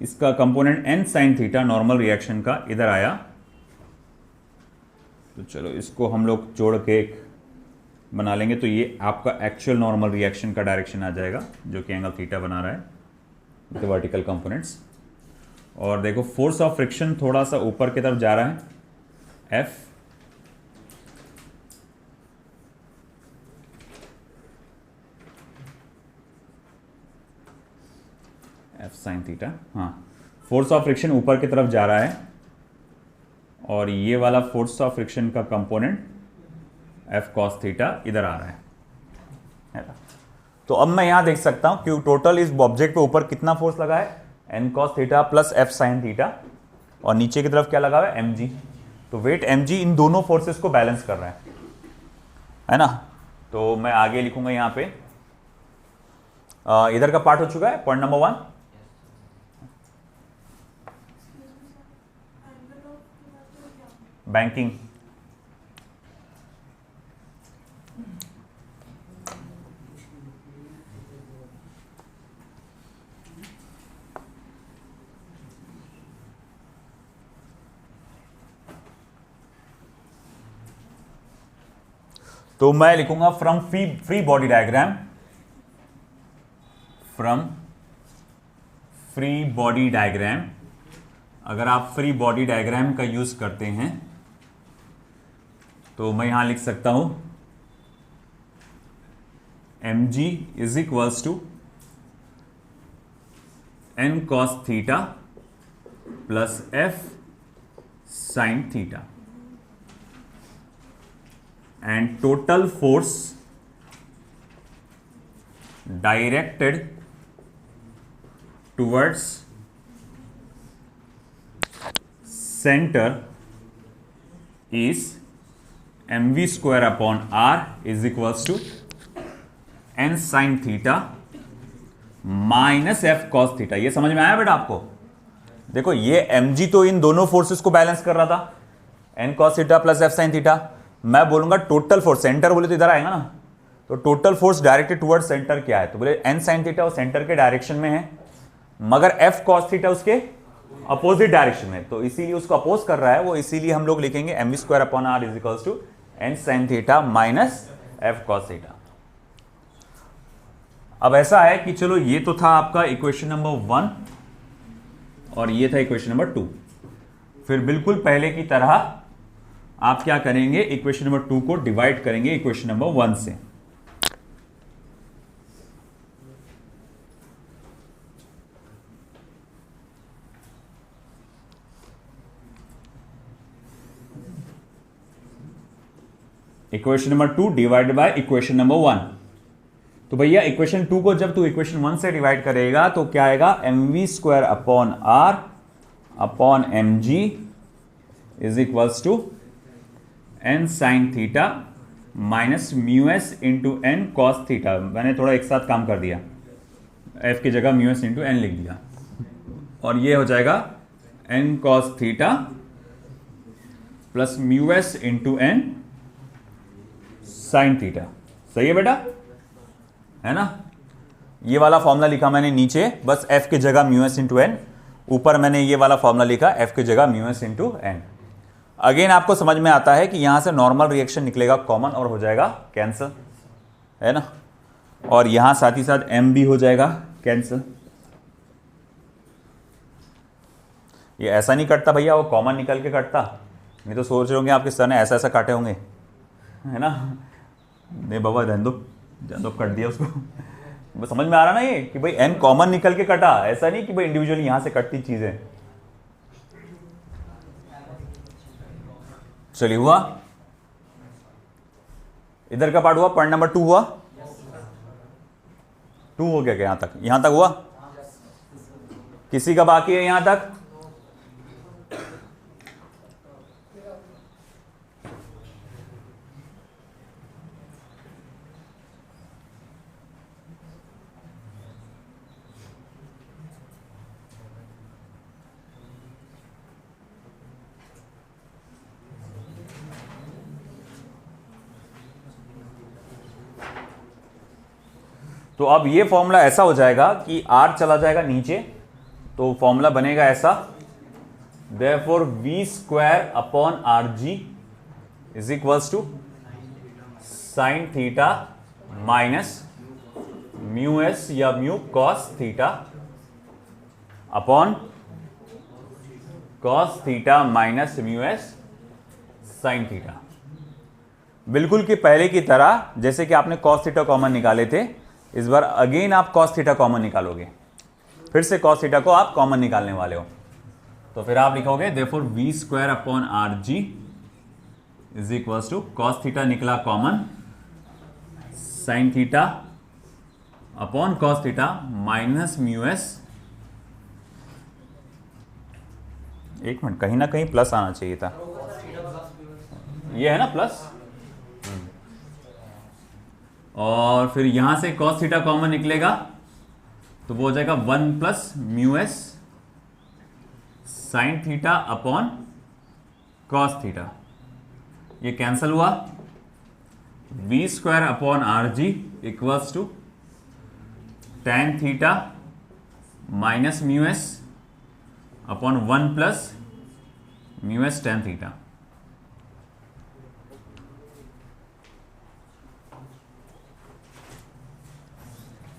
इसका component n sin theta normal reaction का इधर आया। तो चलो इसको हम लोग जोड़ के एक बना लेंगे, तो ये आपका एक्चुअल नॉर्मल रिएक्शन का डायरेक्शन आ जाएगा, जो कि एंगल थीटा बना रहा है विद वर्टिकल कंपोनेंट्स। और देखो फोर्स ऑफ फ्रिक्शन थोड़ा सा ऊपर की तरफ जा रहा है, f sin थीटा। हाँ, फोर्स ऑफ फ्रिक्शन ऊपर की तरफ जा रहा है और ये वाला फोर्स ऑफ फ्रिक्शन का कंपोनेंट f cos थीटा इधर आ रहा है ना। तो अब मैं यहां देख सकता हूं कि टोटल इस ऑब्जेक्ट पे ऊपर कितना फोर्स लगा है, n cos theta plus f sin theta, और नीचे की तरफ क्या लगा हुआ है, mg। तो वेट mg इन दोनों फोर्सेस को बैलेंस कर रहा है ना। तो मैं आगे लिखूंगा यहां पे, इधर का पार्ट हो चुका है, पॉइंट नंबर 1। बैंकिंग, तो मैं लिखूंगा from free body diagram, from free body diagram. अगर आप फ्री बॉडी डायग्राम का यूज करते हैं तो मैं यहां लिख सकता हूं mg is equals to n cos theta plus f sin theta and total force directed towards centre is mv square upon r is equals to n sin theta minus f cos theta. ये समझ में आया बेटा आपको? देखो ये mg तो इन दोनों फोर्सेस को बैलेंस कर रहा था, n cos theta plus f sin theta. मैं बोलूंगा टोटल फोर्स, सेंटर बोले तो इधर आएगा ना, तो total force directed toward centre क्या है? तो बोले n sin थीटा वो सेंटर के डायरेक्शन में है, मगर f cos थीटा उसके अपोजिट डायरेक्शन में, तो इसीलिए उसको अपोज कर रहा है वो, इसीलिए हम लोग लिखेंगे m v square upon r is equals to n sine theta minus f cos theta. अब ऐसा है कि चलो ये तो था आपका इक्वेशन नंबर 1 और ये था इक्वेशन नंबर 2। फिर बिल्कुल पहले की तरह आप क्या करेंगे, इक्वेशन नंबर 2 को डिवाइड करेंगे इक्वेशन नंबर 1 से। Equation number 2 divide by equation number 1। तो भैया इक्वेशन 2 को जब तू इक्वेशन 1 से डिवाइड करेगा तो क्या आएगा, m v square upon r upon m g is equals to n sine theta minus mu s into n cos theta. मैंने थोड़ा एक साथ काम कर दिया, एफ की जगह म्यू एस इंटू एन लिख दिया, और ये हो जाएगा n cos theta plus mu s into n sine theta. सही है बेटा, है ना? ये वाला फॉर्मूला लिखा मैंने नीचे, बस f की जगह म्यू एस इंटू एन, ऊपर मैंने ये वाला फॉर्मूला लिखा f की जगह mu s into n. Again आपको समझ में आता है कि यहां से नॉर्मल रिएक्शन निकलेगा कॉमन और हो जाएगा कैंसल, है ना? और यहां साथ ही साथ m भी हो जाएगा कैंसल। ये ऐसा नहीं कटता भैया, वो कॉमन निकल के कटता, नहीं तो सोच रहे होंगे आपके सर ने ऐसा ऐसा काटे होंगे, है ना? नहीं बाबा ध्यान दो कट दिया उसको। बस समझ में आ रहा ना ये कि भाई n कॉमन निकल के कटा, ऐसा नहीं कि भाई इंडिविजुअली यहां से कटती चीजें। चलिए हुआ, इधर का पार्ट हुआ, पॉइंट नंबर 2 हुआ, 2 हो गया क्या? यहां तक हुआ? किसी का बाकी है यहां तक? तो अब ये फॉर्मूला ऐसा हो जाएगा कि r चला जाएगा नीचे, तो फॉर्मूला बनेगा ऐसा, therefore v square upon R G is equals to sine theta minus mu S या mu cos theta upon cos theta minus mu S sine theta. बिल्कुल कि पहले की तरह, जैसे कि आपने कॉस थीटा कॉमन निकाले थे, इस बार अगेन आप कॉस थीटा कॉमन निकालोगे, फिर से कॉस थीटा को आप कॉमन निकालने वाले हो, तो फिर आप लिखोगे therefore we square upon R G is equals to cos theta निकला common, sine theta upon cos theta minus mu S, एक मिनट कहीं ना कहीं प्लस आना चाहिए था, ये है ना प्लस, और फिर यहां से cos थीटा कॉमन निकलेगा तो वो हो जाएगा 1 plus mu S sine theta upon cos theta. ये कैंसल हुआ, v square upon are g equals to tan theta minus mu S upon 1 plus mu S tan theta.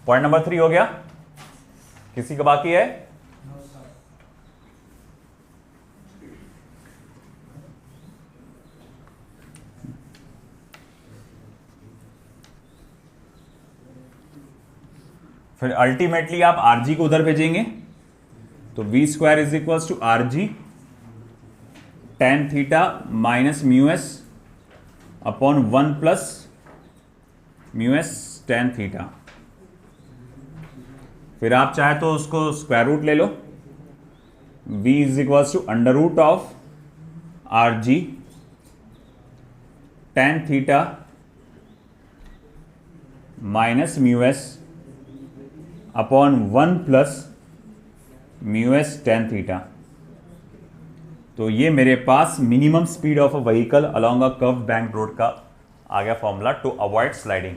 Point number 3 हो गया, किसी का बाकी है? फिर अल्टीमेटली आप आरजी को उधर भेजेंगे, तो V square is equal to RG tan theta minus mu S upon 1 plus mu S tan theta. फिर आप चाहे तो उसको स्क्वायर रूट ले लो, v is equal to under root of R G tan theta minus mu S upon 1 plus mu S tan theta. तो ये मेरे पास minimum speed of a vehicle along a curve bank road का आ गया फॉर्मूला टू अवॉइड स्लाइडिंग।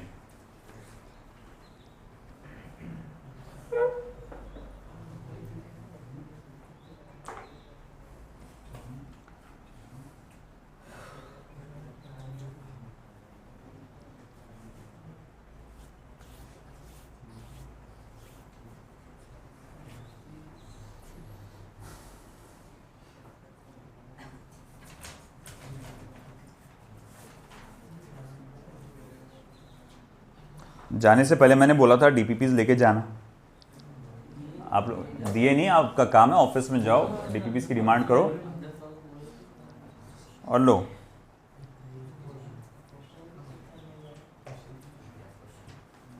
जाने से पहले मैंने बोला था डीपीपीज लेके जाना, आप लोग दिए नहीं। आपका काम है ऑफिस में जाओ, डीपीपीज की डिमांड करो और लो।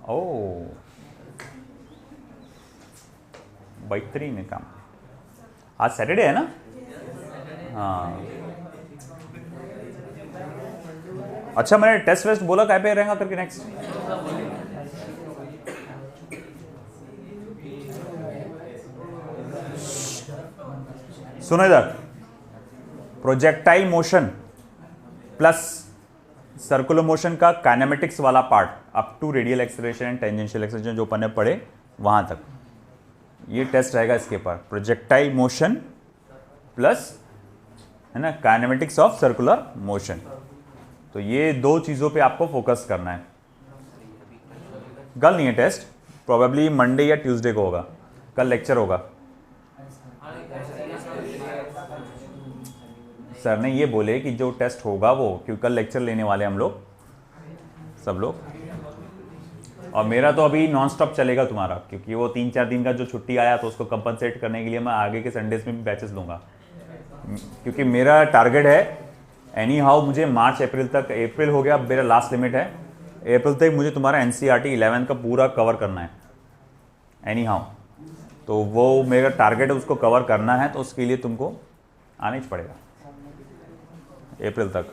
ओ बेहतरीन है काम। आज सैटरडे है ना? हाँ अच्छा, मैंने टेस्ट वेस्ट बोला क्या पे रहेगा करके नेक्स्ट। सुनो इधर, projectile motion plus circular motion का काइनेमेटिक्स वाला part up to radial acceleration and tangential acceleration जो अपन ने पढ़े वहां तक ये टेस्ट रहेगा इसके पर। प्रोजेक्टाइल मोशन प्लस है ना काइनेमेटिक्स ऑफ सर्कुलर मोशन। तो ये दो चीजों पे आपको फोकस करना है। कल नहीं है टेस्ट, प्रोबेबली मंडे या ट्यूसडे को होगा। कल लेक्चर होगा। सर ने ये बोले कि जो टेस्ट होगा वो, क्योंकि कल लेक्चर लेने वाले हम लोग सब लोग, और मेरा तो अभी नॉन स्टॉप चलेगा तुम्हारा, क्योंकि वो 3-4 दिन का जो छुट्टी आया तो उसको कंपनसेट करने के लिए मैं आगे के संडेज में भी बैचेस लूँगा, क्योंकि मेरा टारगेट है एनी हाउ मुझे मार्च अप्रैल तक, अप्रैल हो गया अब मेरा लास्ट लिमिट है, अप्रैल तक मुझे तुम्हारा एनसीईआरटी 11 का पूरा कवर करना है एनी हाउ। तो वो मेरा टारगेट है, उसको कवर करना है, तो उसके लिए तुमको आना ही पड़ेगा अप्रैल तक।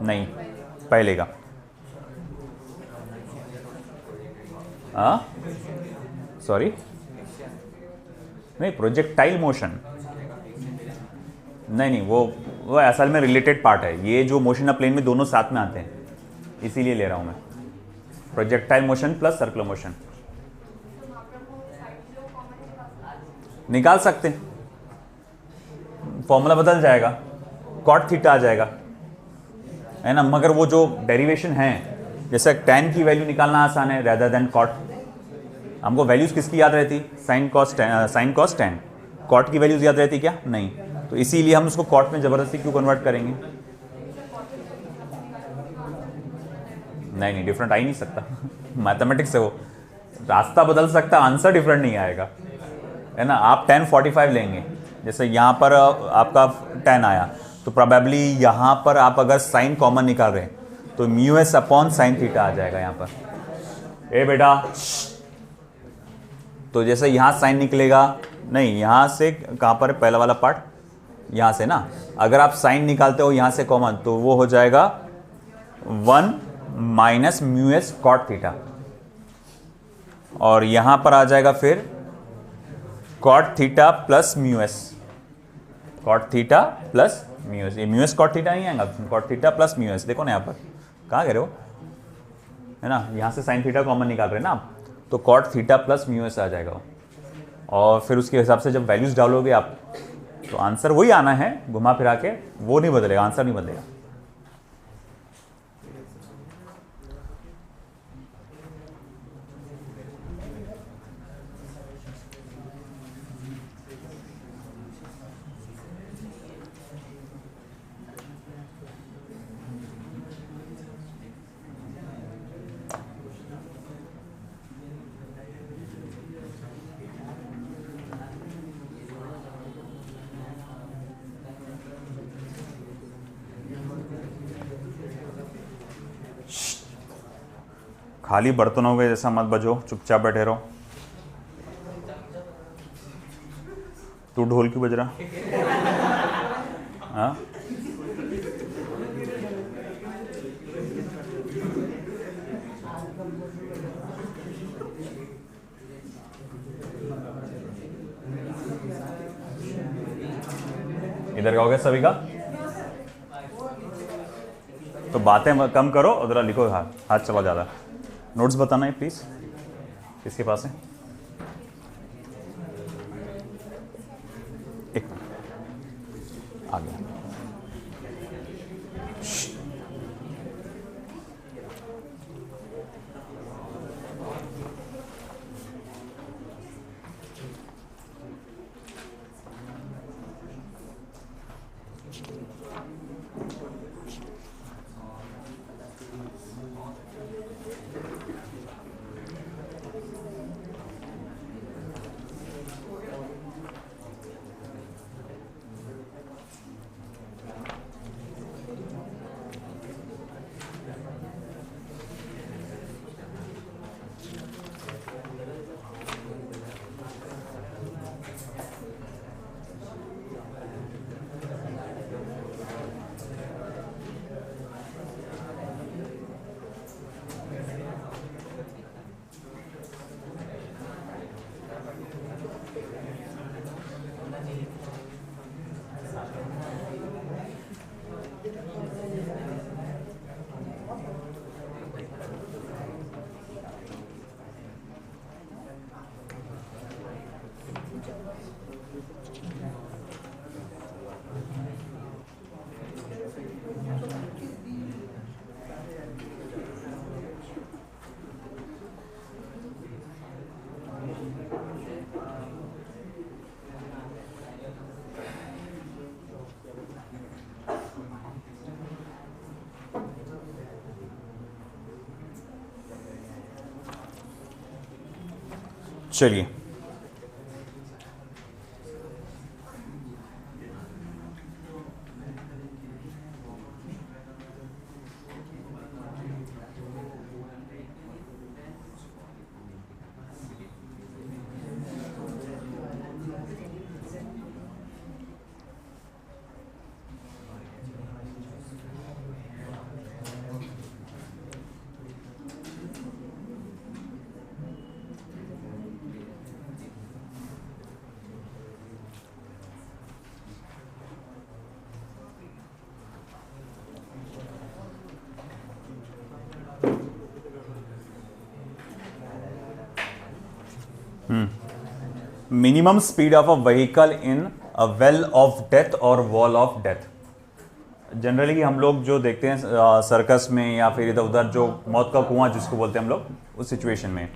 नहीं पहले का, हाँ सॉरी नहीं, प्रोजेक्टाइल मोशन नहीं, वो असल में रिलेटेड पार्ट है। ये जो मोशन ऑफ प्लेन में दोनों साथ में आते हैं, इसीलिए ले रहा हूं मैं projectile motion plus circular motion. निकाल सकते हैं, फॉर्मूला बदल जाएगा, कॉट थीटा आ जाएगा है ना, मगर वो जो डेरिवेशन है, जैसे tan की वैल्यू निकालना आसान है रेदर देन कॉट। हमको वैल्यूज किसकी याद रहती? Sine cos tan। कॉट की वैल्यूज याद रहती क्या? नहीं। तो इसीलिए हम उसको कॉट में जबरदस्ती क्यों कन्वर्ट करेंगे? नहीं, डिफरेंट आ ही नहीं सकता मैथमेटिक्स है वो, रास्ता बदल सकता, आंसर डिफरेंट नहीं आएगा है ना। आप tan 45 लेंगे, जैसे यहाँ पर आपका tan आया, तो प्रोबेबली यहाँ पर आप अगर साइन कॉमन निकाल रहे हैं तो mu S upon sine theta आ जाएगा यहाँ पर। ए बेटा, तो जैसे यहाँ साइन निकलेगा, नहीं यहाँ से कहाँ पर है पहला वाला पार्ट, यहाँ से ना, अगर आप साइन निकालते हो यहाँ से कॉमन तो वो हो जाएगा 1 minus mu s cot theta, और यहाँ पर आ जाएगा फिर cot theta plus mu s, cot theta plus mu s. ये म्यू एस कॉट थीटा नहीं आएगा, cot theta plus mu s. देखो ना यहाँ पर कहाँ गए हो, है ना, यहाँ से साइन थीटा कॉमन निकाल रहे हैं ना आप, तो cot theta plus mu S आ जाएगा। और फिर उसके हिसाब से जब वैल्यूज डालोगे आप, तो आंसर वही आना है घुमा फिरा के, वो नहीं बदलेगा, आंसर नहीं बदलेगा। खाली बर्तनों के जैसा मत बजो, चुपचाप बैठे रहो। तू ढोल क्यों बज रहा? हाँ, इधर का हो गया सभी का? तो बातें कम करो और जरा लिखो, हाथ चला ज़्यादा। नोट्स बताना है प्लीज, किसके पास है? एक आ गया। चलिए, minimum speed of a vehicle in a well of death और वॉल ऑफ डेथ। जनरली हम लोग जो देखते हैं सर्कस में या फिर इधर उधर, जो मौत का कुआं जिसको बोलते हैं हम लोग, उस सिचुएशन में,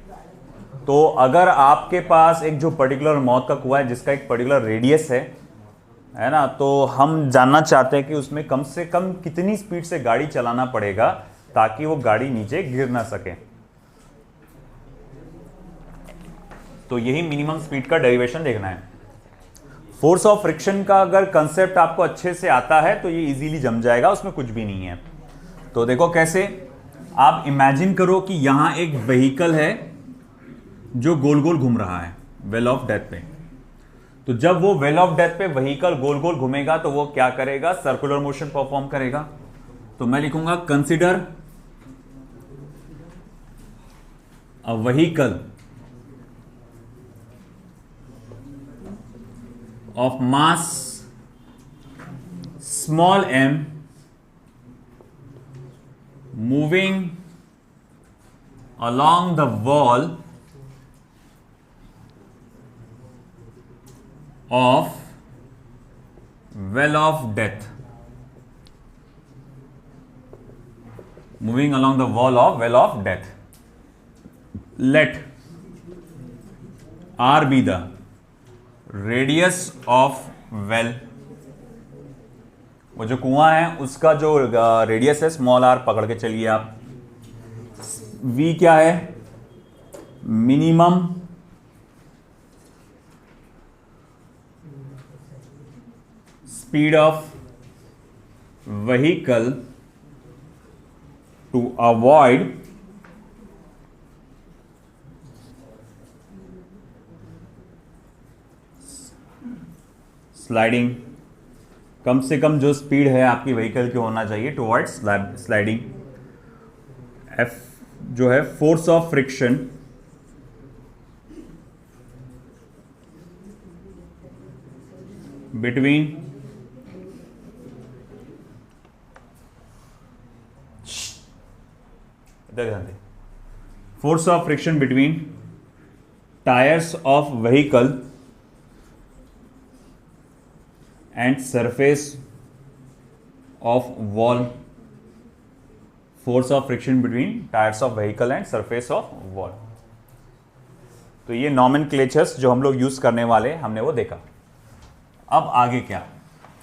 तो अगर आपके पास एक जो पर्टिकुलर मौत का कुआं है जिसका एक पर्टिकुलर रेडियस है ना, तो हम जानना चाहते हैं कि उसमें कम से कम कितनी स्पीड से गाड़ी चलाना पड़ेगा ताकि वो गाड़ी नीचे गिर ना सके। तो यही मिनिमम स्पीड का डेरिवेशन देखना है। फोर्स ऑफ फ्रिक्शन का अगर कंसेप्ट आपको अच्छे से आता है तो ये इजीली जम जाएगा, उसमें कुछ भी नहीं है। तो देखो कैसे, आप इमेजिन करो कि यहां एक व्हीकल है जो गोल गोल घूम रहा है वेल ऑफ डेथ पे। तो जब वो वेल ऑफ डेथ पे व्हीकल गोल गोल घूमेगा तो वो क्या करेगा? सर्कुलर मोशन परफॉर्म करेगा। तो मैं लिखूंगा consider a vehicle of mass small m moving along the wall of well of death, moving along the wall of well of death. Let r be the radius of well, वो जो कुआं है उसका जो रेडियस है स्मॉल आर पकड़ के चलिए आप। वी क्या है? Minimum speed of vehicle to avoid sliding, कम से कम जो स्पीड है आपकी व्हीकल की होना चाहिए टुवर्ड्स स्लाइडिंग। एफ जो है force of friction between force of friction between tyres of vehicle and surface of wall, force of friction between tyres of vehicle and surface of wall. तो ये नॉमेनक्लेचर्स जो हम लोग यूज करने वाले हमने वो देखा। अब आगे क्या,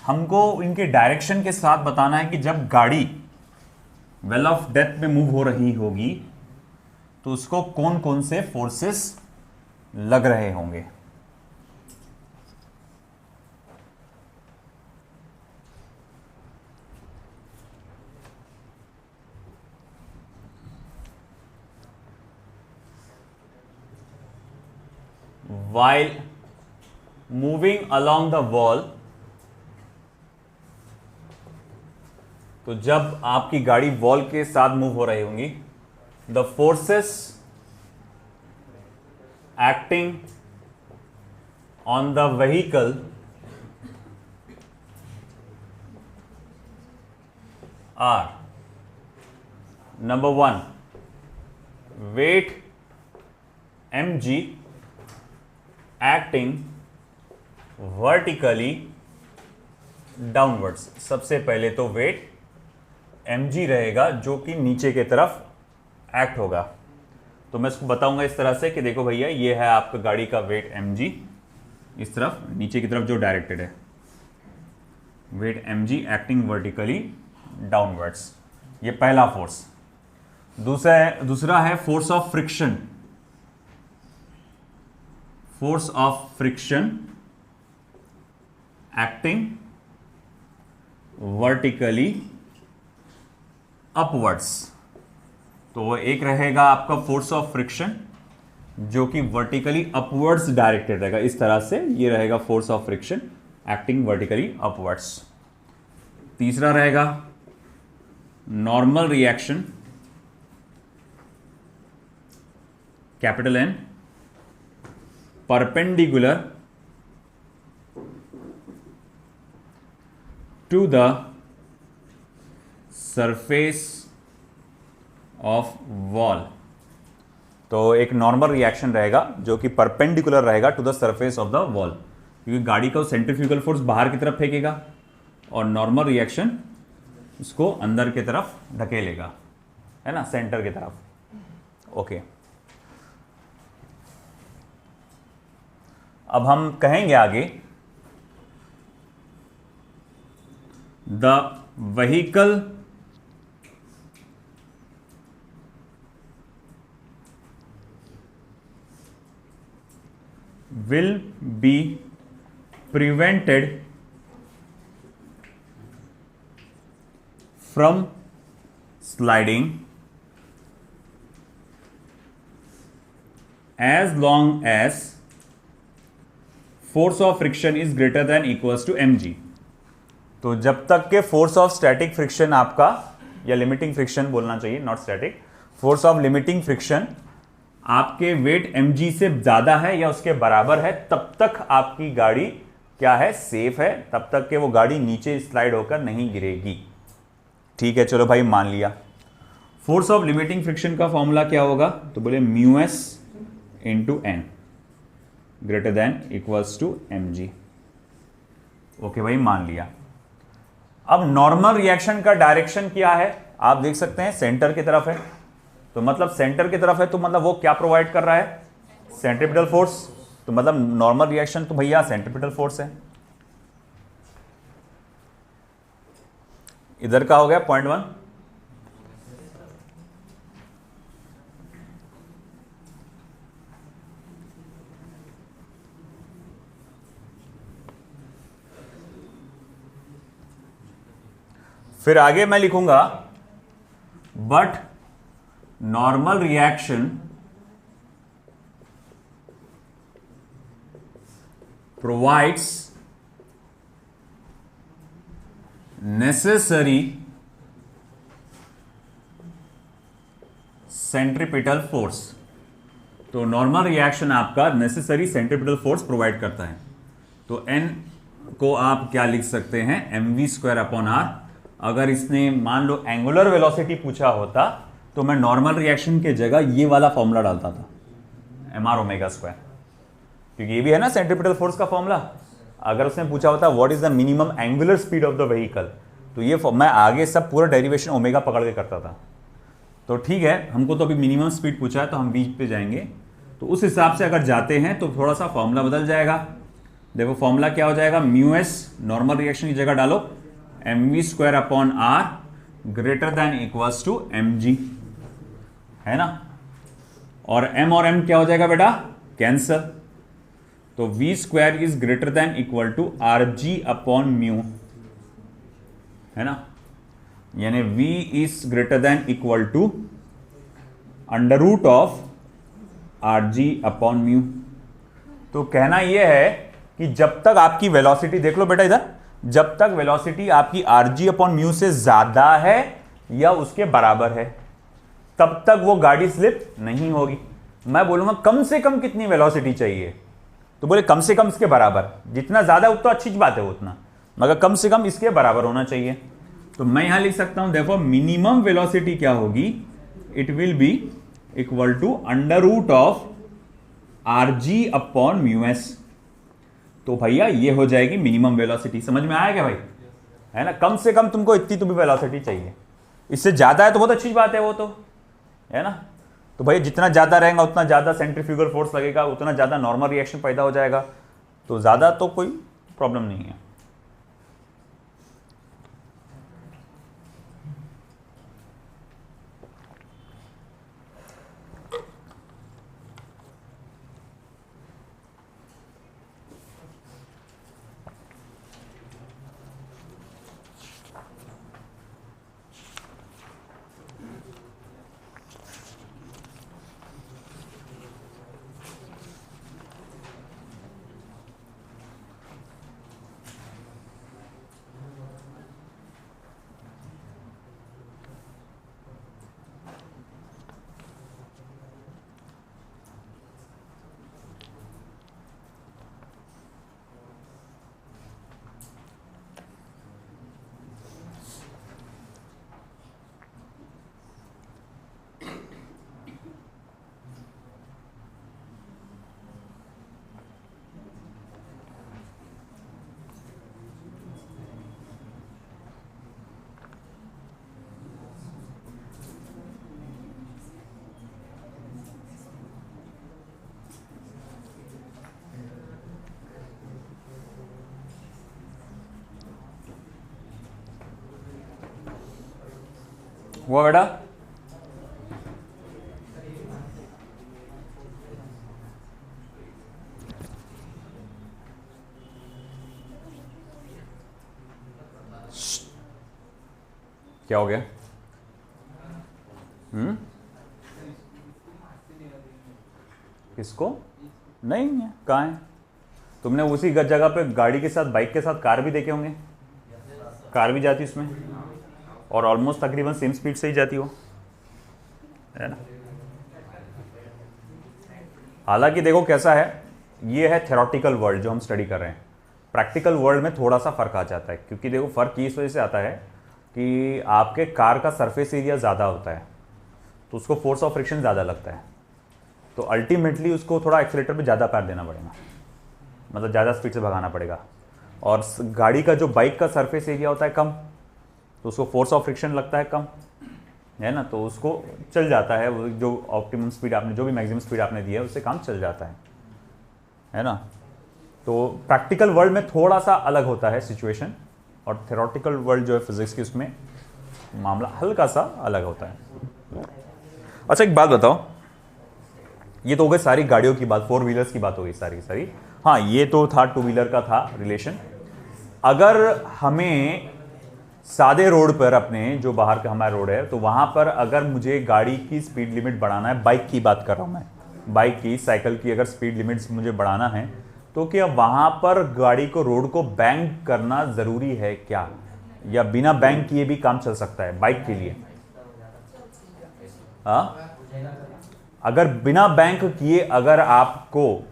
हमको इनके डायरेक्शन के साथ बताना है कि जब गाड़ी वेल ऑफ डेथ में मूव हो रही होगी तो उसको कौन कौन से फोर्सेस लग रहे होंगे। While moving along the wall, तो जब आपकी गाड़ी वॉल के साथ मूव हो रही होंगी, the forces acting on the vehicle are number 1 weight mg acting vertically downwards. सबसे पहले तो वेट mg रहेगा जो कि नीचे की तरफ एक्ट होगा। तो मैं इसको बताऊंगा इस तरह से कि देखो भैया ये है आपका गाड़ी का वेट mg, इस तरफ नीचे की तरफ जो डायरेक्टेड है, weight mg acting vertically downwards, ये पहला फोर्स। दूसरा है force of friction, force of friction acting vertically upwards. तो वो एक रहेगा आपका फोर्स ऑफ फ्रिक्शन जो कि वर्टिकली अपवर्ड्स डायरेक्टेड रहेगा, इस तरह से ये रहेगा force of friction acting vertically upwards. तीसरा रहेगा normal reaction capital N perpendicular to the surface of wall। तो एक नॉर्मल रिएक्शन रहेगा जो कि परपेंडिकुलर रहेगा to the surface of the wall, क्योंकि गाड़ी का सेंट्रीफ्यूगल फोर्स बाहर की तरफ फेंकेगा और नॉर्मल रिएक्शन उसको अंदर की तरफ ढकेलेगा, है ना, सेंटर की तरफ। ओके, अब हम कहेंगे आगे the vehicle will be prevented from sliding as long as force of friction is greater than equals to mg। तो जब तक के फोर्स ऑफ स्टैटिक फ्रिक्शन आपका, या लिमिटिंग फ्रिक्शन बोलना चाहिए, not static, force of limiting friction आपके वेट mg से ज्यादा है या उसके बराबर है, तब तक आपकी गाड़ी क्या है, सेफ है, तब तक के वो गाड़ी नीचे स्लाइड होकर नहीं गिरेगी। ठीक है, चलो भाई मान लिया। फोर्स ऑफ लिमिटिंग फ्रिक्शन का फॉर्मूला क्या होगा, तो बोले μs into n greater than equals to mg। Okay भाई, मान लिया। अब नॉर्मल रिएक्शन का डायरेक्शन क्या है, आप देख सकते हैं सेंटर की तरफ है, तो मतलब सेंटर की तरफ है तो मतलब वो क्या प्रोवाइड कर रहा है, सेंट्रीपिटल फोर्स। तो मतलब नॉर्मल रिएक्शन तो भैया सेंट्रीपिटल फोर्स है। इधर का हो गया पॉइंट 1। फिर आगे मैं लिखूंगा but normal reaction provides necessary centripetal force. तो नॉर्मल रिएक्शन आपका नेसेसरी सेंट्रीपिटल फोर्स प्रोवाइड करता है। तो एन को आप क्या लिख सकते हैं, mv²/r। अगर इसने मान लो एंगुलर वेलोसिटी पूछा होता तो मैं नॉर्मल रिएक्शन के जगह ये वाला फॉर्मूला डालता था, mr⍵², क्योंकि ये भी है ना सेंट्रीपिटल फोर्स का फॉर्मूला। अगर उसने पूछा होता what is the minimum angular speed of the vehicle, तो ये मैं आगे सब पूरा डेरिवेशन ओमेगा पकड़ के करता था। तो ठीक है, हमको तो अभी मिनिमम स्पीड पूछा है तो हम बीच पे जाएंगे। तो उस हिसाब से अगर जाते हैं तो थोड़ा सा फॉर्मूला बदल जाएगा। देखो फॉर्मूला क्या हो जाएगा, μs नॉर्मल रिएक्शन की जगह डालो mv²/r greater than equals to mg, है ना। और m और m क्या हो जाएगा बेटा, कैंसल। तो v² is greater than equal to rg/μ, है ना। यानी v is greater than equal to √of rg/μ। तो कहना यह है कि जब तक आपकी वेलोसिटी, देख लो बेटा इधर, जब तक वेलोसिटी आपकी rg/μ से ज्यादा है या उसके बराबर है तब तक वो गाड़ी स्लिप नहीं होगी। मैं बोलूंगा कम से कम कितनी वेलोसिटी चाहिए, तो बोले कम से कम इसके बराबर। जितना ज्यादा उतना अच्छी बात है उतना, मगर कम से कम इसके बराबर होना चाहिए। तो मैं यहां लिख सकता हूं देखो मिनिमम वेलोसिटी क्या होगी, it will be equal to √of rg/μs। तो भैया ये हो जाएगी मिनिमम वेलोसिटी। समझ में आया क्या भाई, है ना। कम से कम तुमको इतनी तुम्हें वेलोसिटी चाहिए, इससे ज्यादा है तो बहुत अच्छी बात है वो तो, है ना। तो भैया जितना ज्यादा रहेगा उतना ज्यादा सेंट्रीफ्यूगल फोर्स लगेगा, उतना ज्यादा नॉर्मल रिएक्शन पैदा हो जाएगा। तो ज्यादा तो कोई प्रॉब्लम नहीं है। हुआ बेटा, क्या हो गया? किसको नहीं है, कहाँ है? तुमने उसी जगह पे गाड़ी के साथ, बाइक के साथ कार भी देखे होंगे। कार भी जाती उसमें और ऑलमोस्ट तकरीबन सेम स्पीड से ही जाती हो, है ना। हालांकि देखो कैसा है, ये है थ्योरेटिकल वर्ल्ड जो हम स्टडी कर रहे हैं। प्रैक्टिकल वर्ल्ड में थोड़ा सा फर्क आ जाता है, क्योंकि देखो फर्क इस वजह से आता है कि आपके कार का सरफेस एरिया ज़्यादा होता है तो उसको फोर्स ऑफ फ्रिक्शन ज़्यादा लगता है, तो अल्टीमेटली उसको थोड़ा एक्सीलेटर पे ज़्यादा पैर देना पड़ेगा, मतलब ज़्यादा स्पीड से भगाना पड़ेगा। और गाड़ी का जो बाइक का सरफेस एरिया होता है कम, तो उसको फोर्स ऑफ फ्रिक्शन लगता है कम, है ना। तो उसको चल जाता है, वो जो ऑप्टिमम स्पीड आपने, जो भी मैक्सिमम स्पीड आपने दी है उससे काम चल जाता है ना। तो प्रैक्टिकल वर्ल्ड में थोड़ा सा अलग होता है सिचुएशन, और थ्योरेटिकल वर्ल्ड जो है फिजिक्स की, उसमें मामला हल्का सा अलग होता है। अच्छा एक बात बताओ, ये तो हो गई सारी गाड़ियों की बात, 4 व्हीलर्स की बात हो गई सारी सारी। हाँ ये तो था 2 व्हीलर का था रिलेशन। अगर हमें सादे रोड पर, अपने जो बाहर का हमारा रोड है, तो वहां पर अगर मुझे गाड़ी की स्पीड लिमिट बढ़ाना है, बाइक की बात कर रहा हूं मैं, बाइक की, साइकिल की अगर स्पीड लिमिट्स मुझे बढ़ाना है, तो क्या वहां पर गाड़ी को, रोड को बैंक करना जरूरी है क्या? या बिना बैंक किए भी काम चल सकता है बाइक के लिए। हाँ, अगर बिना बैंक किए अगर आपको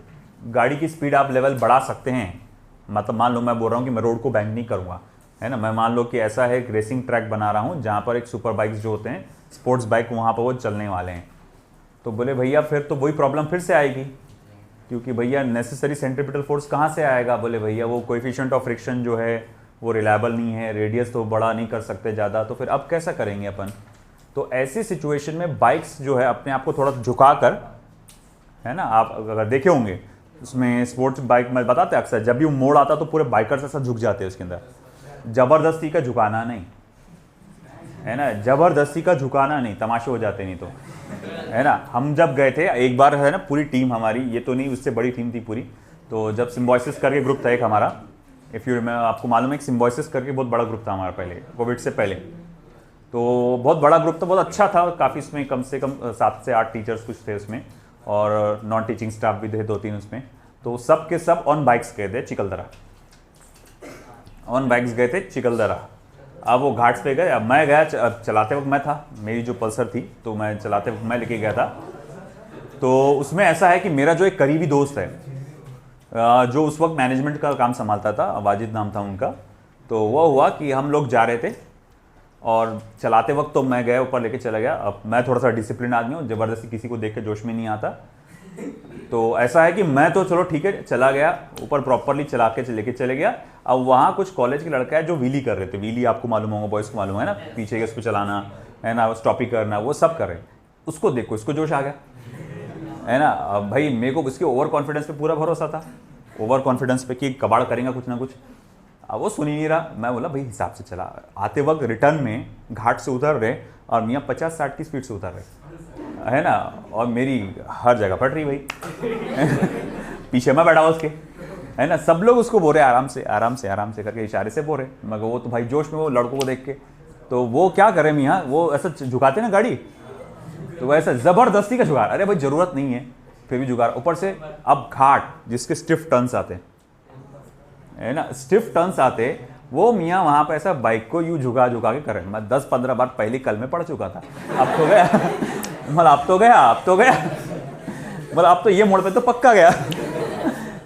गाड़ी की स्पीड आप लेवल बढ़ा सकते हैं, मतलब मान लो मैं बोल रहा हूँ कि मैं रोड को बैंक नहीं करूँगा, है ना, मैं मान लो कि ऐसा है एक रेसिंग ट्रैक बना रहा हूँ जहाँ पर एक सुपर बाइक्स जो होते हैं स्पोर्ट्स बाइक वहाँ पर वो चलने वाले हैं, तो बोले भैया फिर तो वही प्रॉब्लम फिर से आएगी, क्योंकि भैया नेसेसरी सेंट्रीपिटल फोर्स कहाँ से आएगा, बोले भैया वो कोएफिशिएंट ऑफ फ्रिक्शन जो है वो रिलायबल नहीं है, रेडियस तो बड़ा नहीं कर सकते ज़्यादा, तो फिर अब कैसा करेंगे अपन। तो ऐसी सिचुएशन में बाइक्स जो है अपने आप को थोड़ा झुका कर, है ना, आप अगर देखे होंगे उसमें स्पोर्ट्स बाइक में बताते हैं अक्सर जब भी वो मोड़ आता तो पूरे बाइकर्स ऐसा झुक जाते हैं उसके अंदर, जबरदस्ती का झुकाना नहीं, है ना, जबरदस्ती का झुकाना नहीं, तमाशे हो जाते नहीं तो, है ना। हम जब गए थे एक बार, है ना, पूरी टीम हमारी, ये तो नहीं उससे बड़ी टीम थी पूरी, तो जब सिम्बॉयसिस करके ग्रुप था एक हमारा, इफ़ यू रिमेंबर, आपको मालूम है कि सिम्बॉयसिस करके बहुत बड़ा ग्रुप था हमारा पहले, कोविड से पहले, तो बहुत बड़ा ग्रुप था, बहुत अच्छा था, काफ़ी उसमें कम से कम 7 से 8 टीचर्स कुछ थे उसमें, और नॉन टीचिंग स्टाफ भी थे 2-3 उसमें, तो सब के सब ऑन बाइक्स गए थे चिकलदरा, ऑन बाइक्स गए थे चिकलदरा। अब वो घाट्स पे गए, अब मैं गया, चलाते वक्त मैं था, मेरी जो पल्सर थी तो मैं चलाते वक्त मैं लेके गया था। तो उसमें ऐसा है कि मेरा जो एक करीबी दोस्त है जो उस वक्त मैनेजमेंट का काम संभालता था, वाजिद नाम था उनका, तो वो हुआ कि हम लोग जा रहे थे और चलाते वक्त तो मैं गया ऊपर लेके चला गया। अब मैं थोड़ा सा डिसिप्लिन आदमी हूँ, ज़बरदस्ती किसी को देख के जोश में नहीं आता, तो ऐसा है कि मैं तो चलो ठीक है चला गया ऊपर, प्रॉपरली चला के लेके चले गया। अब वहाँ कुछ कॉलेज के लड़का है जो व्हीली कर रहे थे, व्हीली आपको मालूम होगा, बॉयज़ को मालूम है ना, पीछे के उसको चलाना, है ना, स्टॉपी करना, वो सब कर रहे हैं। उसको देखो, इसको जोश आ गया, है ना। अब भाई मेरे को उसके ओवर कॉन्फिडेंस पे पूरा भरोसा था, ओवर कॉन्फिडेंस पे कि कबाड़ करेंगे कुछ ना कुछ। अब वो सुन ही नहीं रहा, मैं बोला भाई हिसाब से चला। आते वक्त रिटर्न में घाट से उतर रहे और मियाँ 50-60 की स्पीड से उतर रहे, है ना, और मेरी हर जगह फट रही भाई पीछे मैं बैठा हुआ उसके, है ना, सब लोग उसको बोल रहे आराम से आराम से आराम से करके इशारे से बोल रहे, मगर वो तो भाई जोश में, वो लड़कों को देख के, तो वो क्या करे मियाँ, वो ऐसा झुकाते ना गाड़ी, तो वो ऐसा ज़बरदस्ती का झुका, अरे भाई ज़रूरत नहीं है फिर भी झुका। ऊपर से अब घाट जिसके स्टिफ टर्न्स आते हैं, है ना, स्टिफ टर्न्स आते, वो मियाँ वहाँ पे ऐसा बाइक को यूँ झुका झुका के करे। मैं 10-15 बार पहले कल में पढ़ चुका था, अब तो गया मतलब अब तो गया मतलब अब तो ये मोड़ पे तो पक्का गया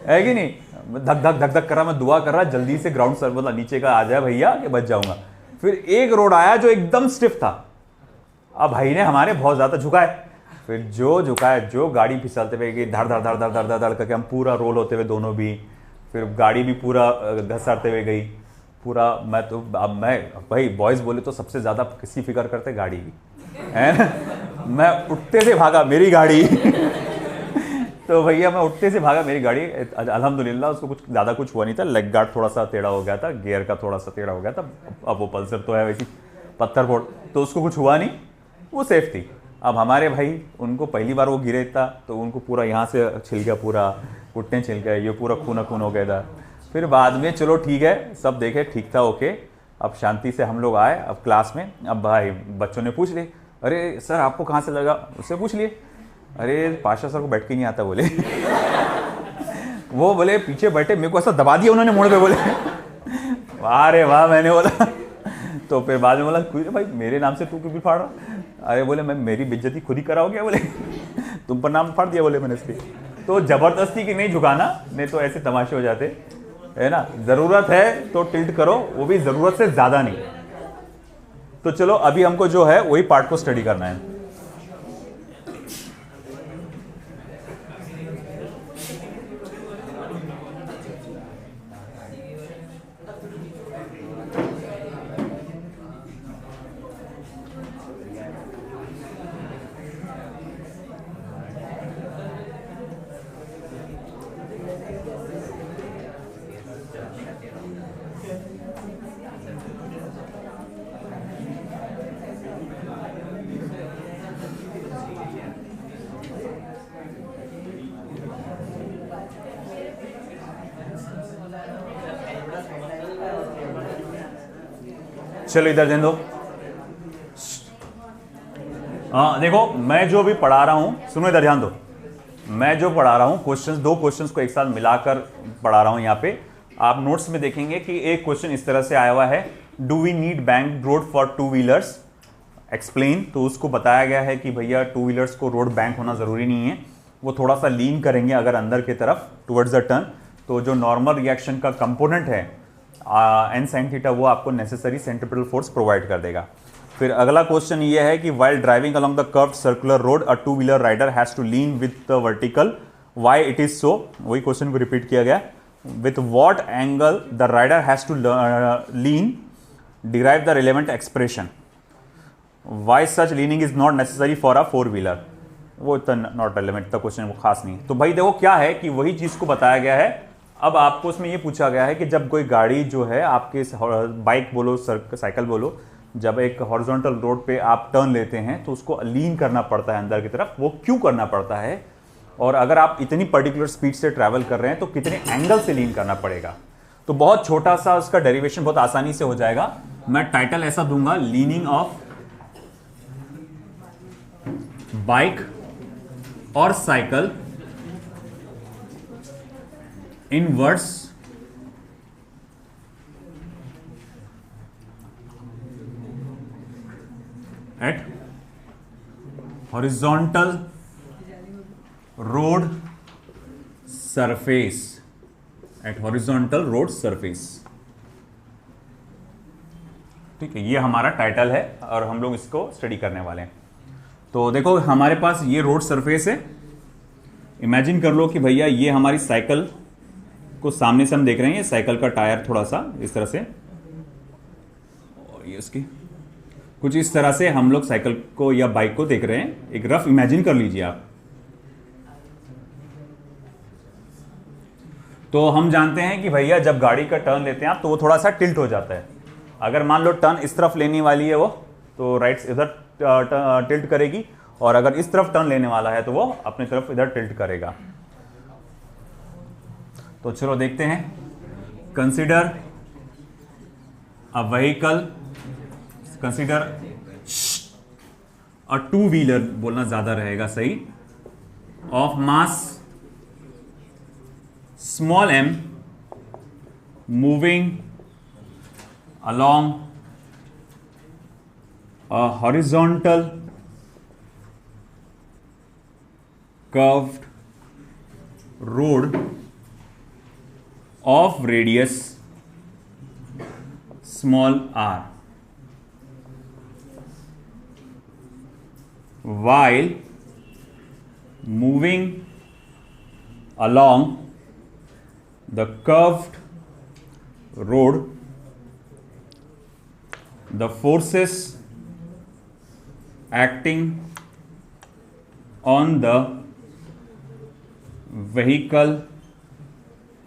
है कि नहीं। धक धक धक धक कर रहा, मैं दुआ कर रहा जल्दी से ग्राउंड सर मतलब नीचे का आ जाए भैया कि बच जाऊंगा। फिर एक रोड आया जो एकदम स्टिफ था, अब भाई ने हमारे बहुत ज़्यादा झुकाए, फिर जो झुकाया, जो गाड़ी फिसलते हुए गई, धड़ धड़ धड़ धड़ धड़ धड़ धड़ करके हम पूरा रोल होते हुए दोनों भी, फिर गाड़ी भी पूरा घसरते हुए गई पूरा। मैं तो अब मैं भाई बॉयज़ बोले तो सबसे ज़्यादा किसकी फिक्र करते, गाड़ी की, है ना। मैं उठते से भागा मेरी गाड़ी तो भैया मैं उठते से भागा मेरी गाड़ी, अल्हम्दुलिल्लाह उसको कुछ ज़्यादा कुछ हुआ नहीं था, लेग गार्ड थोड़ा सा टेढ़ा हो गया था, गियर का थोड़ा सा टेढ़ा हो गया था, अब वो पल्सर तो है वैसी पत्थर फोड़, तो उसको कुछ हुआ नहीं, वो सेफ थी। अब हमारे भाई उनको पहली बार वो गिरे था तो उनको पूरा यहाँ से छिल गया, पूरा घुटने छिल गया, ये पूरा खून हो गया था। फिर बाद में चलो ठीक है, सब देखे ठीक था, ओके। अब शांति से हम लोग आए अब क्लास में, अब भाई बच्चों ने पूछ लिए, अरे सर आपको कहाँ से लगा, उससे पूछ लिए, अरे पाशा सर को बैठ के नहीं आता बोले वो बोले पीछे बैठे, मेरे को ऐसा दबा दिया उन्होंने मोड़ पे, बोले वाह रे वाह, मैंने बोला तो फिर बाद में बोला भाई मेरे नाम से तू क्यों भी फाड़ रहा, अरे बोले मैं मेरी बेइज्जती खुद ही कराओगे, बोले तुम पर नाम फाड़ दिया, बोले मैंने इसकी। तो ज़बरदस्ती की नहीं झुकाना, नहीं तो ऐसे तमाशे हो जाते, है ना। ज़रूरत है तो टिल्ट करो, वो भी ज़रूरत से ज़्यादा नहीं। तो चलो अभी हमको जो है वही पार्ट को स्टडी करना है। चलो इधर दें दो। हाँ देखो, मैं जो भी पढ़ा रहा हूं, सुनो इधर ध्यान दो, मैं जो पढ़ा रहा हूं क्वेश्चंस, 2 क्वेश्चंस को एक साथ मिलाकर पढ़ा रहा हूं। यहाँ पे आप नोट्स में देखेंगे कि एक क्वेश्चन इस तरह से आया हुआ है do we need bank road for two wheelers, explain. तो उसको बताया गया है कि भैया टू व्हीलर्स को रोड बैंक होना ज़रूरी नहीं है, वो थोड़ा सा लीन करेंगे अगर अंदर की तरफ टुवर्ड्स द टर्न, तो जो नॉर्मल रिएक्शन का कंपोनेंट है एन साइन थीटा वो आपको नेसेसरी सेंट्रीपिटल फोर्स प्रोवाइड कर देगा। फिर अगला क्वेश्चन ये है कि while driving along the curved circular road a two wheeler rider has to lean with the vertical, why it is so, वही क्वेश्चन को रिपीट किया गया, with what angle the rider has to lean, derive the relevant expression, why such leaning is not necessary for a four wheeler, वो इतना नॉट रेलेवेंट था क्वेश्चन, वो खास नहीं। तो भाई देखो क्या है कि वही चीज को बताया गया है। अब आपको उसमें ये पूछा गया है कि जब कोई गाड़ी जो है आपके बाइक बोलो साइकिल बोलो, जब एक हॉरिजॉन्टल रोड पे आप टर्न लेते हैं तो उसको लीन करना पड़ता है अंदर की तरफ, वो क्यों करना पड़ता है, और अगर आप इतनी पर्टिकुलर स्पीड से ट्रैवल कर रहे हैं तो कितने एंगल से लीन करना पड़ेगा। तो बहुत छोटा सा उसका डेरिवेशन बहुत आसानी से हो जाएगा। मैं टाइटल ऐसा दूंगा, लीनिंग ऑफ बाइक और cycle inverse at horizontal road surface, at horizontal road surface. ठीक है, ये हमारा टाइटल है और हम लोग इसको स्टडी करने वाले हैं। तो देखो हमारे पास ये रोड सरफेस है, इमेजिन कर लो कि भैया ये हमारी साइकिल को सामने से हम देख रहे हैं, ये साइकिल का टायर थोड़ा सा इस तरह से, और ये उसकी कुछ इस तरह से हम लोग साइकिल को या बाइक को देख रहे हैं। एक रफ इमेजिन कर लीजिए आप। तो हम जानते हैं कि भैया जब गाड़ी का टर्न लेते हैं आप तो वो थोड़ा सा टिल्ट हो जाता है। अगर मान लो टर्न इस तरफ लेने वाली है वो, तो राइट इधर टिल्ट करेगी, और अगर इस तरफ टर्न लेने वाला है तो वो अपनी तरफ इधर टिल्ट करेगा। तो चलो देखते हैं। Consider a vehicle, consider a two wheeler बोलना ज्यादा रहेगा सही, of mass small m moving along a horizontal curved road of radius small r, while moving along the curved road, the forces acting on the vehicle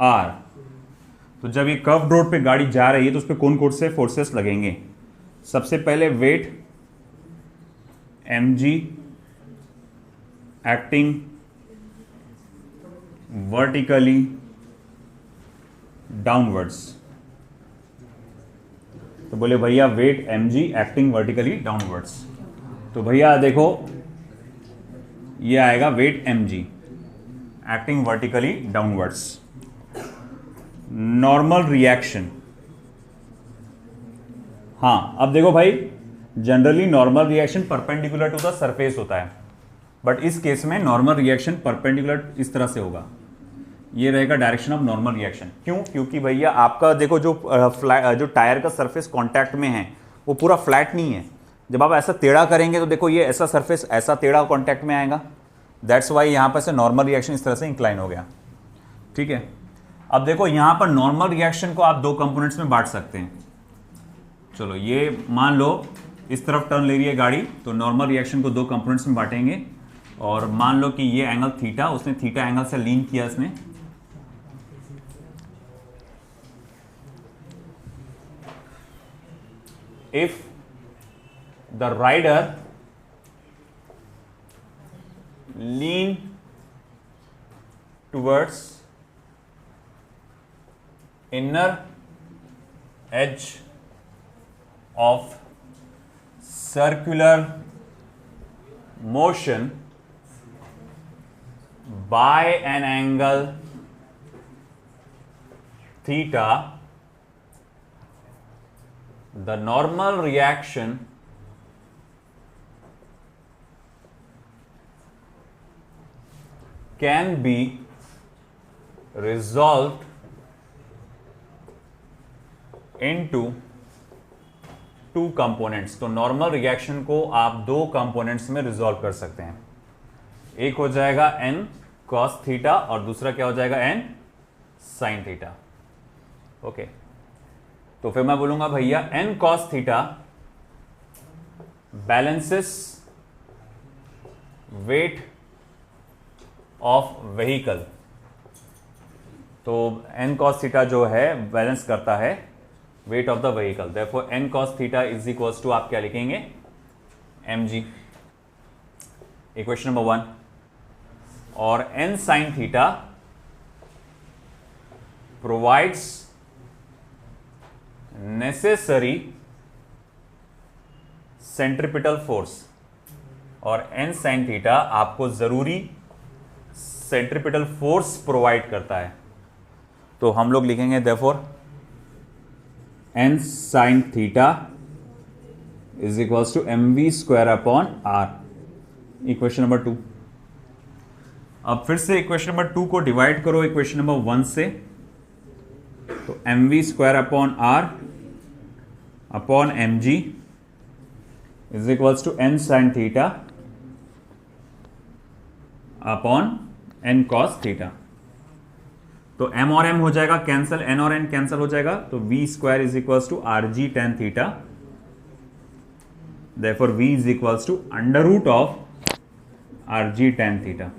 are, तो जब ये कर्व रोड पे गाड़ी जा रही है तो उस पर कौन कौन से फोर्सेस लगेंगे। सबसे पहले weight mg acting vertically downwards, तो बोले भैया weight mg acting vertically downwards. तो भैया देखो ये आएगा weight mg acting vertically downwards. Normal reaction, हाँ अब देखो भाई generally normal reaction perpendicular to the surface होता है, बट इस केस में नॉर्मल रिएक्शन परपेंडिकुलर इस तरह से होगा, ये रहेगा डायरेक्शन ऑफ नॉर्मल रिएक्शन। क्यों? क्योंकि भैया आपका देखो जो जो टायर का सरफेस कांटेक्ट में है वो पूरा फ्लैट नहीं है। जब आप ऐसा टेढ़ा करेंगे तो देखो ये ऐसा सरफेस ऐसा टेढ़ा कांटेक्ट में आएगा, दैट्स वाई यहां पर से नॉर्मल रिएक्शन इस तरह से इंक्लाइन हो गया। ठीक है, अब देखो यहां पर नॉर्मल रिएक्शन को आप दो कंपोनेंट्स में बांट सकते हैं। चलो ये मान लो इस तरफ टर्न ले रही है गाड़ी, तो नॉर्मल रिएक्शन को दो कंपोनेंट्स में बांटेंगे, और मान लो कि ये एंगल थीटा, उसने थीटा एंगल से लीन किया इसने, if the rider lean towards inner edge of circular motion by an angle theta, the normal reaction can be resolved into two components. तो नॉर्मल रिएक्शन को आप दो कंपोनेंट्स में रिजॉल्व कर सकते हैं। एक हो जाएगा n cos थीटा और दूसरा क्या हो जाएगा n sin थीटा। ओके, तो फिर मैं बोलूंगा भैया n cos theta balances weight of vehicle. तो n cos थीटा जो है बैलेंस करता है weight of the vehicle. Therefore n cos theta is equals to आप क्या लिखेंगे mg, इक्वेशन नंबर 1। और n sin theta provides necessary centripetal force. और n sin थीटा आपको जरूरी सेंट्रिपिटल फोर्स प्रोवाइड करता है। तो हम लोग लिखेंगे therefore n sin theta is equals to mv square upon r, equation number 2। अब फिर से इक्वेशन नंबर 2 को डिवाइड करो इक्वेशन नंबर 1 से। तो mv स्क्वायर अपॉन r अपॉन mg is equals to n sin theta upon n cos theta. तो m और m हो जाएगा कैंसिल, n और n कैंसिल हो जाएगा। तो v square is equals to r ji tan theta. Therefore v is equals to under root of R G tan theta.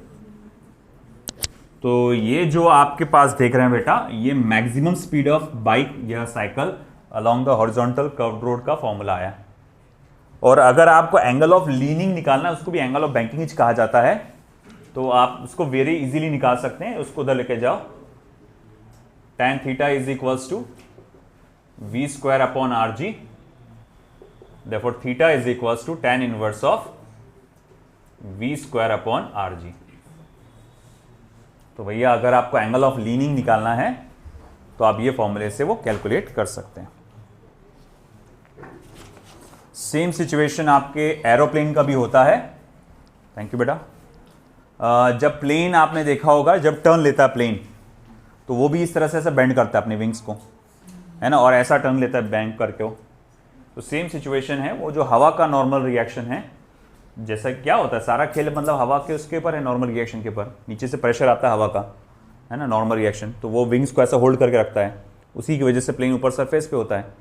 तो ये जो आपके पास देख रहे हैं बेटा, ये मैक्सिमम स्पीड ऑफ बाइक या cycle along the horizontal curved road का फॉर्मूला आया। और अगर आपको एंगल ऑफ लीनिंग निकालना है, उसको भी एंगल ऑफ बैंकिंग कहा जाता है, तो आप उसको वेरी इजीली निकाल सकते हैं। उसको उधर लेके जाओ। tan theta is equals to v square upon are g. Therefore theta is equals to tan inverse of v square upon are g. तो भैया अगर आपको एंगल ऑफ लीनिंग निकालना है तो आप ये फॉर्मूले से वो कैलकुलेट कर सकते हैं। सेम सिचुएशन आपके एरोप्लेन का भी होता है। थैंक यू बेटा। जब प्लेन आपने देखा होगा, जब टर्न लेता है प्लेन, तो वो भी इस तरह से ऐसा बेंड करता है अपने विंग्स को, है ना, और ऐसा टर्न लेता है बेंड करके वो। तो सेम सिचुएशन है, वो जो हवा का नॉर्मल रिएक्शन है, जैसा क्या होता है सारा खेल मतलब हवा के उसके ऊपर है, नॉर्मल रिएक्शन के ऊपर। नीचे से प्रेशर आता है हवा का, है ना, नॉर्मल रिएक्शन, तो वो विंग्स को ऐसा होल्ड करके रखता है, उसी की वजह से प्लेन ऊपर सरफेस पे होता है।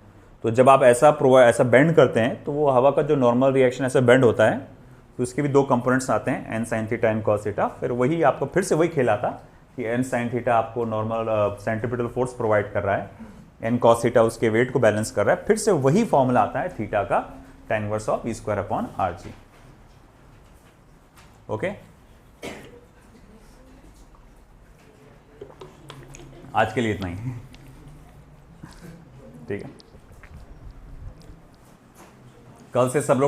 तो जब आप ऐसा बेंड करते हैं तो वो हवा का जो नॉर्मल रिएक्शन ऐसा बेंड होता है, तो उसके भी दो कंपोनेंट्स आते हैं, n sin theta and cos theta. फिर वही आपको फिर से वही खेल आता कि n sin थीटा आपको नॉर्मल सेंट्रिपिटल फोर्स प्रोवाइड कर रहा है, n cos थीटा उसके वेट को बैलेंस कर रहा है। फिर से वही फॉर्मूला आता है थीटा का, tan inverse of v square upon R G. Okay, आज के लिए इतना ही, ठीक है। कल से सब लोग